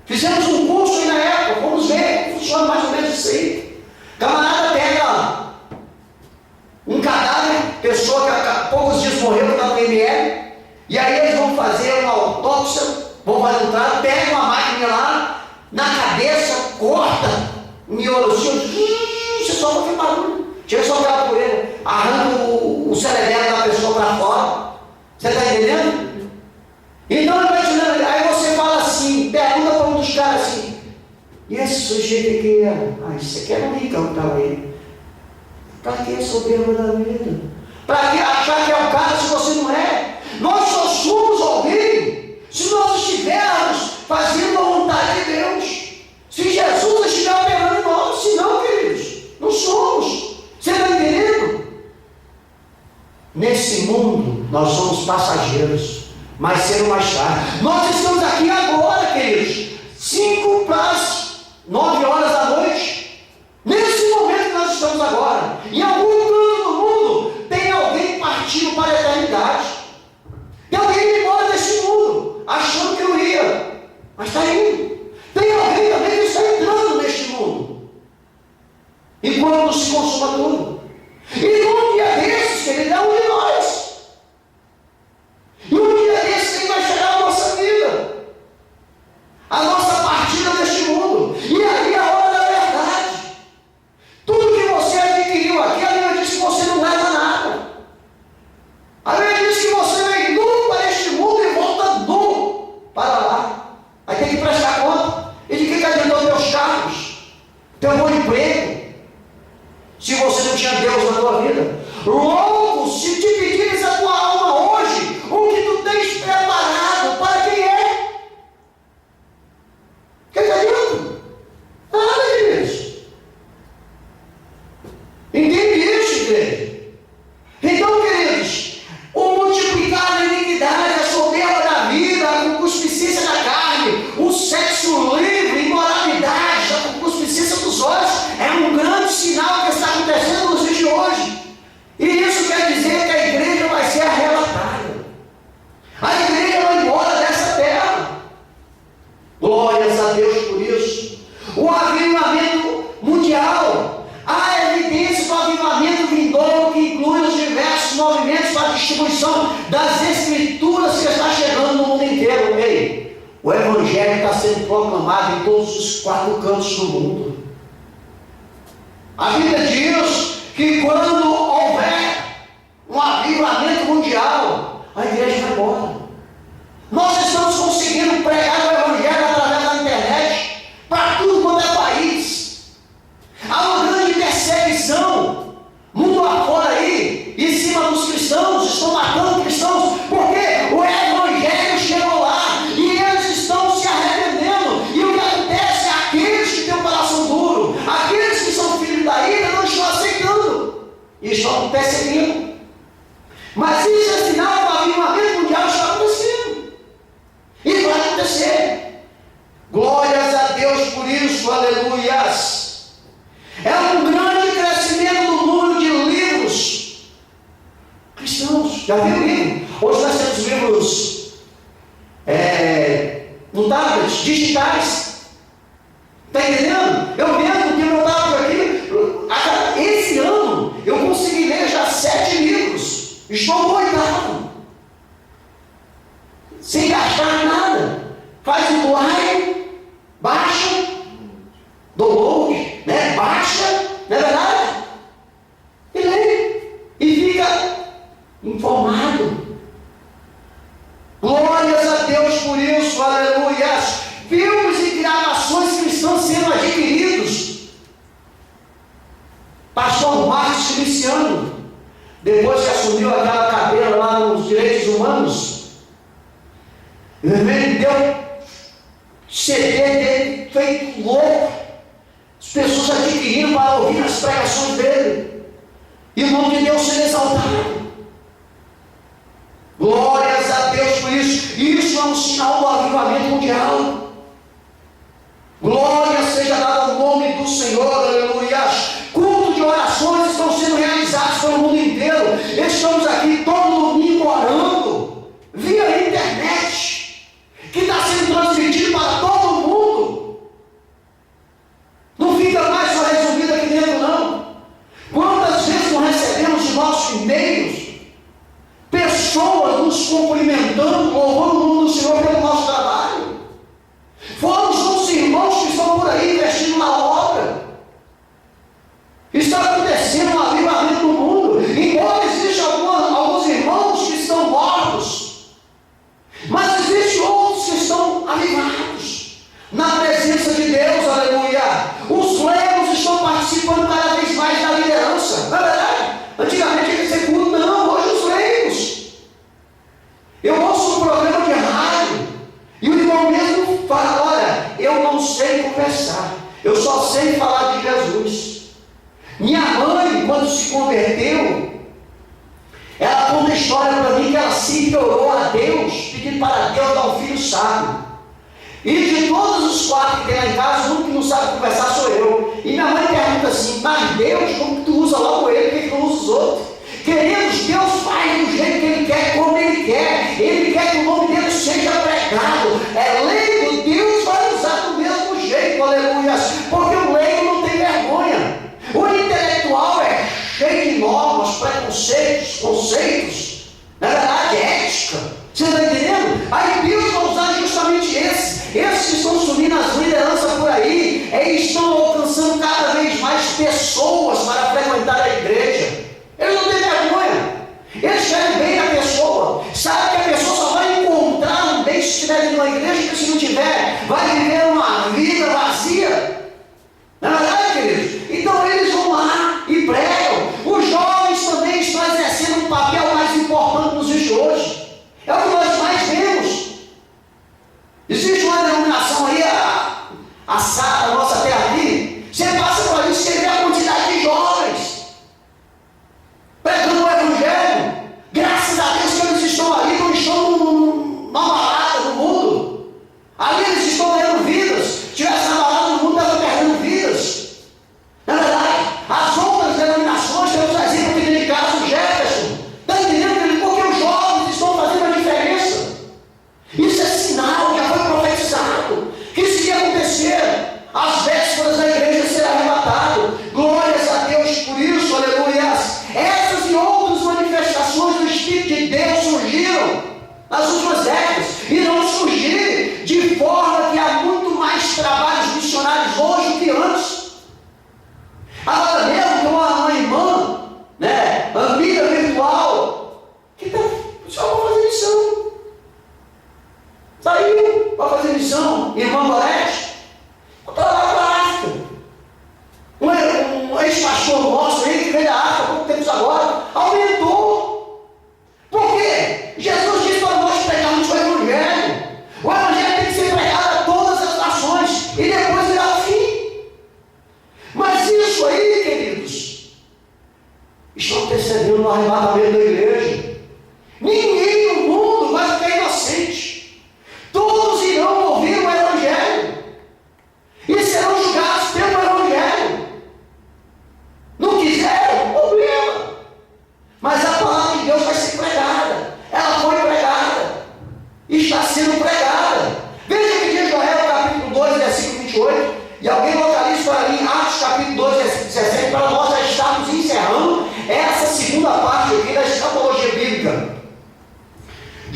Speaker 3: Fizemos um curso aí na época, vamos ver como funciona mais ou menos isso aí. Camarada pega um cadáver, pessoa que há poucos dias morreu, que está no ML, e aí eles vão fazer uma autópsia, vão fazer um trato, pega uma máquina lá, na cabeça, corta o miolo assim, você só vai barulho. Chega só aquela poeira, arranca o cerebelo da pessoa para fora. Você está entendendo? Então ele vai dizendo, aí você fala assim, pergunta para um dos caras assim, e esse sujeito aqui é? Isso aqui era um ricão que estava aí. Para que soberba da vida? Para que achar que é o cara se você não é? Nós só somos alguém se nós estivermos fazendo a vontade de Deus. Se Jesus estiver operando em nós, se não, queridos, não somos. Você está entendendo? Nesse mundo, nós somos passageiros, mais cedo ou mais tarde. Nós estamos aqui agora, queridos, 5 para as 9 horas da noite. Nesse momento que nós estamos agora, em algum canto do mundo, tem alguém partindo para a eternidade. Tem alguém indo embora desse mundo, achando que não ia, mas está indo. Tem alguém também que está entrando neste mundo, enquanto não se consuma tudo. E num dia desses, querido, é um de nós. E um dia desses aí vai chegar a nossa vida, a nossa partida deste mundo. E aí a hora movimentos para a distribuição das escrituras que está chegando no mundo inteiro. Ei, o Evangelho está sendo proclamado em todos os 4 cantos do mundo. A Bíblia diz que quando houver um avivamento mundial, a igreja vai embora. Nós estamos conseguindo pregar o Evangelho através da internet para tudo quanto é país. Há uma grande perseguição mundo afora aí, em cima dos cristãos, estão matando cristãos, porque o Evangelho chegou lá e eles estão se arrependendo. E o que acontece é aqueles que têm um coração duro, aqueles que são filhos da ira, não estão aceitando e estão perseguindo. Mas isso é sinal que o avivamento mundial está acontecendo. E vai acontecer. Glórias a Deus por isso, aleluias. É um grande crescimento do número de livros cristãos. Já viu o livro? Hoje nós temos livros no tablet, digitais. Está entendendo? Eu mesmo tenho meu tablet aqui. Esse ano eu consegui ler já 7 livros. Estou no 8º. Sem gastar nada. Faz um live, baixa, download, né? Baixa, não é verdade? E lê. E fica informado. Glórias a Deus por isso, aleluia. Filmes e gravações que estão sendo adquiridos. Pastor Marcos Feliciano, depois que assumiu aquela cadeira lá nos direitos humanos, ele deu CD dele feito louco, as pessoas adquirindo para ouvir as pregações dele, e o nome de Deus sendo exaltado. Glórias a Deus por isso. Isso é um sinal do avivamento mundial. Glória seja dada ao nome do Senhor, aleluia. Culto de orações estão sendo realizados pelo mundo inteiro. Estamos aqui todo domingo orando via internet, que está sendo transmitido para todo mundo. Não fica mais só resumido aqui dentro, não. Quantas vezes não recebemos de nossos e-mails pessoas nos cumprimentando, louvando o nome do Senhor pelo nosso trabalho? Fora os outros irmãos que estão por aí investindo na obra. Está acontecendo um avivamento no mundo, embora existam alguns irmãos que estão mortos, mas existem outros que estão avivados na presença de Deus, aleluia. Os leigos estão participando cada vez mais da liderança, não é verdade? Antigamente eles diziam culto, não, hoje os leigos. Eu ouço um programa de rádio e o irmão mesmo fala: olha, eu não sei conversar, eu só sei falar de Jesus. Minha mãe, quando se converteu, ela conta uma história para mim que ela sempre orou a Deus, pedindo para Deus dar um filho sábio. E de todos os 4 que tem lá em casa, o único que não sabe conversar sou eu. E minha mãe pergunta assim: mas Deus, como tu usa logo ele, por que não usa os outros? Queridos, Deus faz do jeito que Ele quer, como Ele quer. Ele quer que o nome dele seja pregado. É leigo, Deus vai usar do mesmo jeito, aleluia. Porque o leigo não tem vergonha. O intelectual é cheio de normas, preconceitos, conceitos, na verdade, ética. Você está entendendo? Aí Deus vai usar justamente esses que estão subindo as lideranças por aí, estão alcançando cada vez mais pessoas para frequentar a igreja. Eles não têm vergonha. Eles querem bem a pessoa. Sabe que a pessoa só vai encontrar um bem se estiver dentro da igreja, porque se não tiver, vai viver uma vida vazia. Não é verdade, queridos? Então eles vão lá e pregam. Os jovens também estão exercendo um papel mais importante nos dias de hoje. É o que nós mais vemos. Existe uma denominação aí, a nossa terra aqui,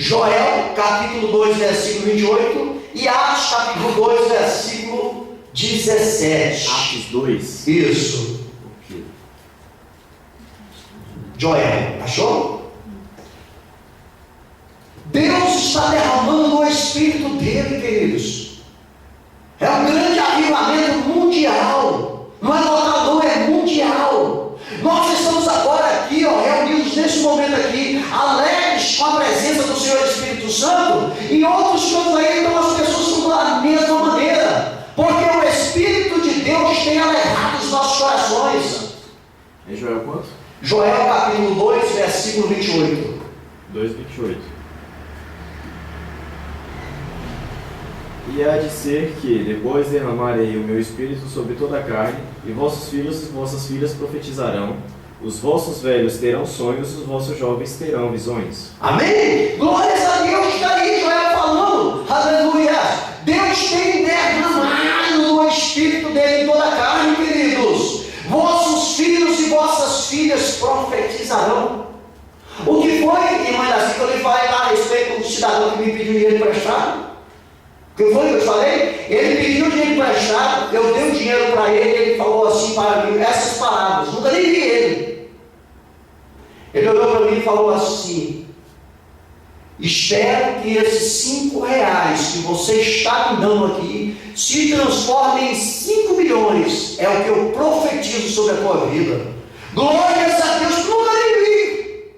Speaker 3: Joel, capítulo 2, versículo 28, e Atos, capítulo 2, versículo 17.
Speaker 2: Atos 2.
Speaker 3: Isso.
Speaker 2: Ok.
Speaker 3: Joel, achou? Deus está derramando o Espírito dele, queridos. É um grande avivamento mundial. Não é local, não, é mundial. Nós estamos agora aqui, reunidos nesse momento aqui, alegres com a presença do Senhor Espírito Santo, e outros cantos aí, então as pessoas estão da mesma maneira, porque o Espírito de Deus tem alegrado os nossos corações.
Speaker 2: É Joel quanto?
Speaker 3: Joel capítulo 2, versículo 28.
Speaker 2: 2:28. E há de ser que, depois derramarei o meu espírito sobre toda a carne, e vossos filhos e vossas filhas profetizarão, os vossos velhos terão sonhos, os vossos jovens terão visões.
Speaker 3: Amém? Glórias a Deus, está aí Joel falando, aleluia. Deus tem derramado o Espírito dele em toda a carne, queridos. Vossos filhos e vossas filhas profetizarão. O que foi, irmã Daci, que eu lhe falei lá a respeito do cidadão que me pediu dinheiro emprestado? O que foi que eu falei? Ele pediu dinheiro emprestado, eu dei o dinheiro para ele, ele falou assim para mim, essas palavras, nunca nem vi ele. Ele olhou para mim e falou assim: espero que esses R$5 que você está me dando aqui se transformem em 5 milhões. É o que eu profetizo sobre a tua vida. Glórias a Deus, nunca nem vi.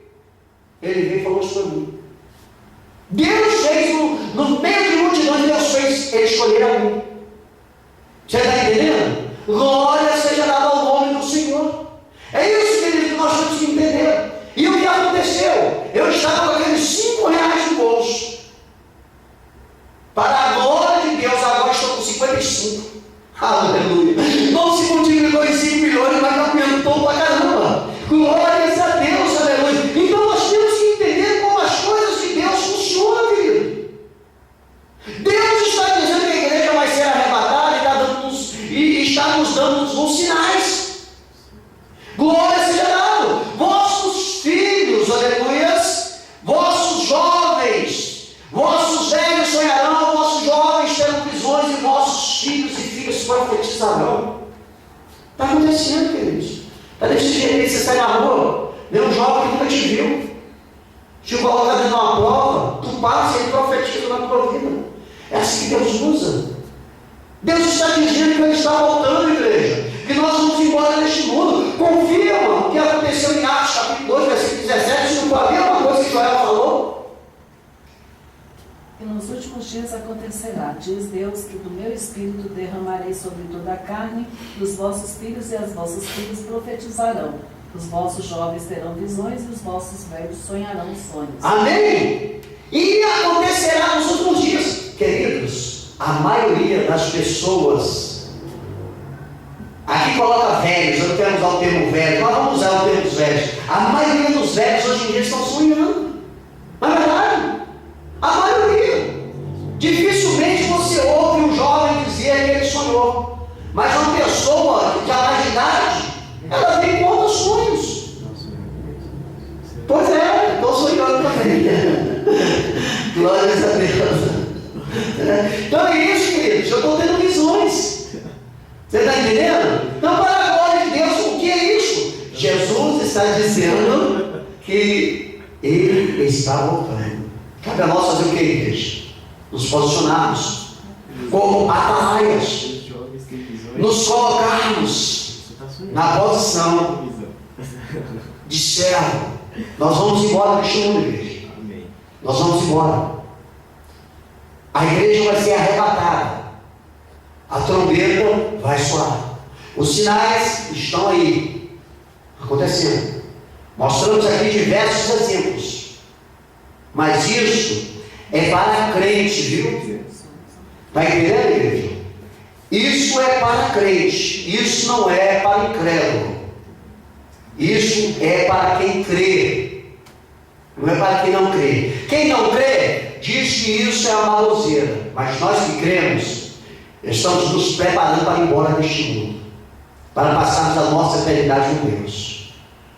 Speaker 3: Ele veio e falou isso para mim. Deus fez no meio de multidões, Deus fez ele escolher a mim. Você está entendendo? Glória seja dada ao nome do Senhor. É isso, querido, que nós temos que entender. E o que aconteceu? Eu estava com aqueles R$5 no bolso. Para a glória de Deus, agora estou com 55. Aleluia. Não se multiplicou em 5 milhões, mas aumentou para caramba. Glórias a Deus, aleluia. Então nós temos que entender como as coisas de Deus funcionam, querido. Deus está dizendo que a igreja vai ser arrebatada e está nos dando uns sinais. Glória seja dada. Vossos filhos, aleluias, vossos jovens, vossos velhos sonharão, vossos jovens terão visões, e vossos filhos e filhas profetizarão. Está acontecendo, queridos. Está desse jeito que você sai na rua, vê um jovem que nunca te viu, te coloca dentro de uma prova, tu passa e ele profetiza na tua vida. É assim que Deus usa. Deus está dizendo que Ele está voltando, igreja, que nós vamos embora deste mundo. Confirma o que aconteceu em Atos capítulo 2, versículo 17, se não for a mesma coisa que Joel falou.
Speaker 4: E nos últimos dias acontecerá, diz Deus, que do meu espírito derramarei sobre toda a carne, e os vossos filhos e as vossas filhas profetizarão, os vossos jovens terão visões, e os vossos velhos sonharão sonhos.
Speaker 3: Amém? E acontecerá nos últimos dias, queridos. A maioria das pessoas, aqui coloca velhos, eu não quero usar o termo velho, mas vamos usar o termo dos velhos. A maioria dos velhos hoje em dia estão sonhando. Não é verdade? A maioria. Dificilmente você ouve um jovem dizer que ele sonhou. Mas uma pessoa de mais idade, ela vem com outros sonhos. Pois é, estou sonhando também. Glórias a Deus. Então é isso, queridos, eu estou tendo visões. Você está entendendo? Então, para a glória de Deus, o que é isso? Jesus está dizendo que Ele está voltando. Cabe a nós fazer o que, igreja? Nos posicionarmos como atalaias, nos colocarmos na posição de servo. Nós vamos embora deste mundo, igreja. Nós vamos embora. A igreja vai ser arrebatada. A trombeta vai soar. Os sinais estão aí, acontecendo. Mostramos aqui diversos exemplos. Mas isso é para crente, viu? Está entendendo, igreja? Isso é para crente. Isso não é para incrédulo. Isso é para quem crê. Não é para quem não crê. Quem não crê diz que isso é a baboseira. Mas nós que cremos, estamos nos preparando para ir embora deste mundo, para passarmos a nossa eternidade com Deus.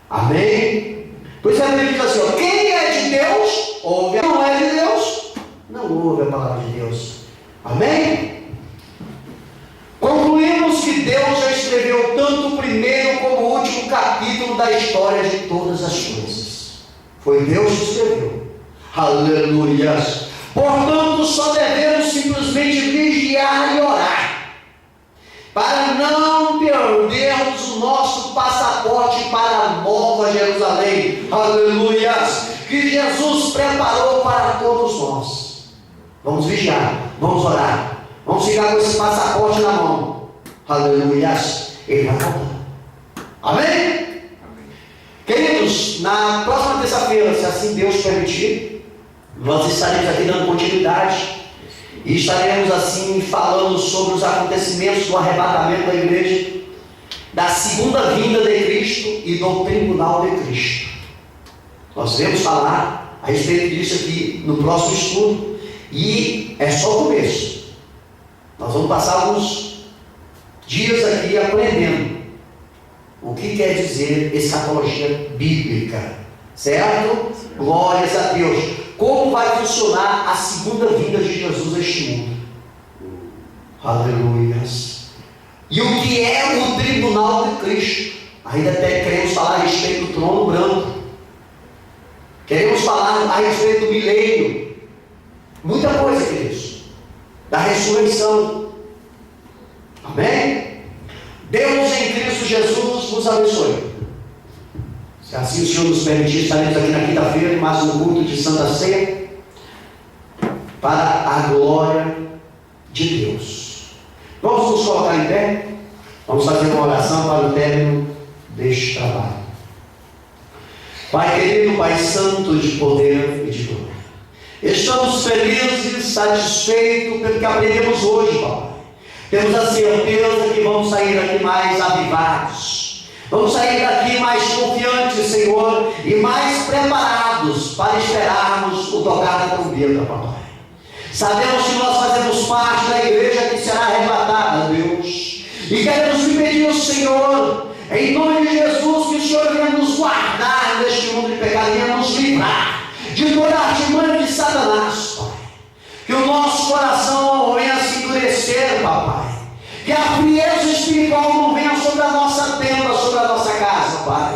Speaker 3: Amém? Pois é, ele diz assim: ó, quem é de Deus, ouve. Quem não é de Deus, Foi Deus que escreveu. Aleluias. Portanto, só devemos simplesmente vigiar e orar, para não perdermos o nosso passaporte para a Nova Jerusalém. Aleluias. Que Jesus preparou para todos nós. Vamos vigiar, vamos orar, vamos ficar com esse passaporte na mão. Aleluias. Ele vai voltar. Amém? Queridos, na próxima terça-feira, se assim Deus permitir, nós estaremos aqui dando continuidade e estaremos assim falando sobre os acontecimentos do arrebatamento da igreja, da segunda vinda de Cristo e do tribunal de Cristo. Nós iremos falar a respeito disso aqui no próximo estudo, e é só o começo. Nós vamos passar alguns dias aqui aprendendo o que quer dizer escatologia bíblica, certo? Glórias a Deus. Como vai funcionar a segunda vinda de Jesus a este mundo? Aleluias. E o que é o tribunal de Cristo? Ainda até queremos falar a respeito do trono branco. Queremos falar a respeito do milênio. Muita coisa, queridos. Da ressurreição. Amém? Deus em Cristo Jesus vos abençoe. Se assim o Senhor nos permitir, estaremos aqui na quinta-feira em mais um culto de Santa Ceia, para a glória de Deus. Vamos nos colocar em pé. Vamos fazer uma oração para o término deste trabalho. Pai querido, Pai santo, de poder e de glória, estamos felizes, satisfeitos pelo que aprendemos hoje, Pai. Temos a certeza que vamos sair daqui mais avivados. Vamos sair daqui mais confiantes, Senhor, e mais preparados para esperarmos o tocar da trombeta, Papai. Sabemos que nós fazemos parte da igreja que será arrebatada, Deus. E queremos te pedir, Senhor, em nome de Jesus, que o Senhor venha nos guardar neste mundo de pecado, venha nos livrar de toda a artimanha de Satanás, Pai. Que o nosso coração venha se endurecer, Papai. Que a frieza espiritual não venha sobre a nossa tenda, sobre a nossa casa, Pai.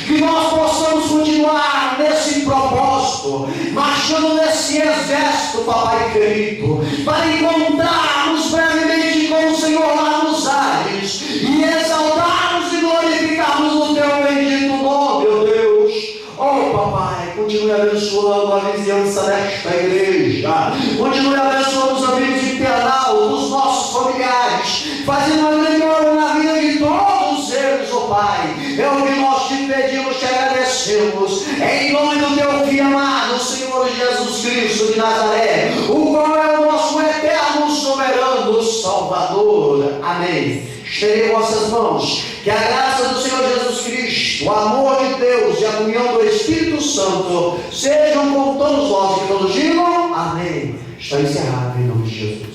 Speaker 3: Que nós possamos continuar nesse propósito, marchando nesse exército, Papai querido, para encontrarmos brevemente com o Senhor lá nos ares e exaltarmos e glorificarmos o Teu bendito nome, meu Deus. Oh, Papai, continue abençoando a vizinhança desta igreja, continue abençoando os amigos internautas, os nossos familiares, fazendo uma grande obra na vida de todos eles, oh Pai. É o que nós te pedimos, te agradecemos, em nome do Teu Filho amado, Senhor Jesus Cristo de Nazaré, o qual é o nosso eterno, soberano Salvador. Amém. Estendei vossas mãos, que a graça do Senhor Jesus Cristo, o amor de Deus e a comunhão do Espírito Santo sejam com todos nós, que todos digam amém. Está encerrado em nome de Jesus.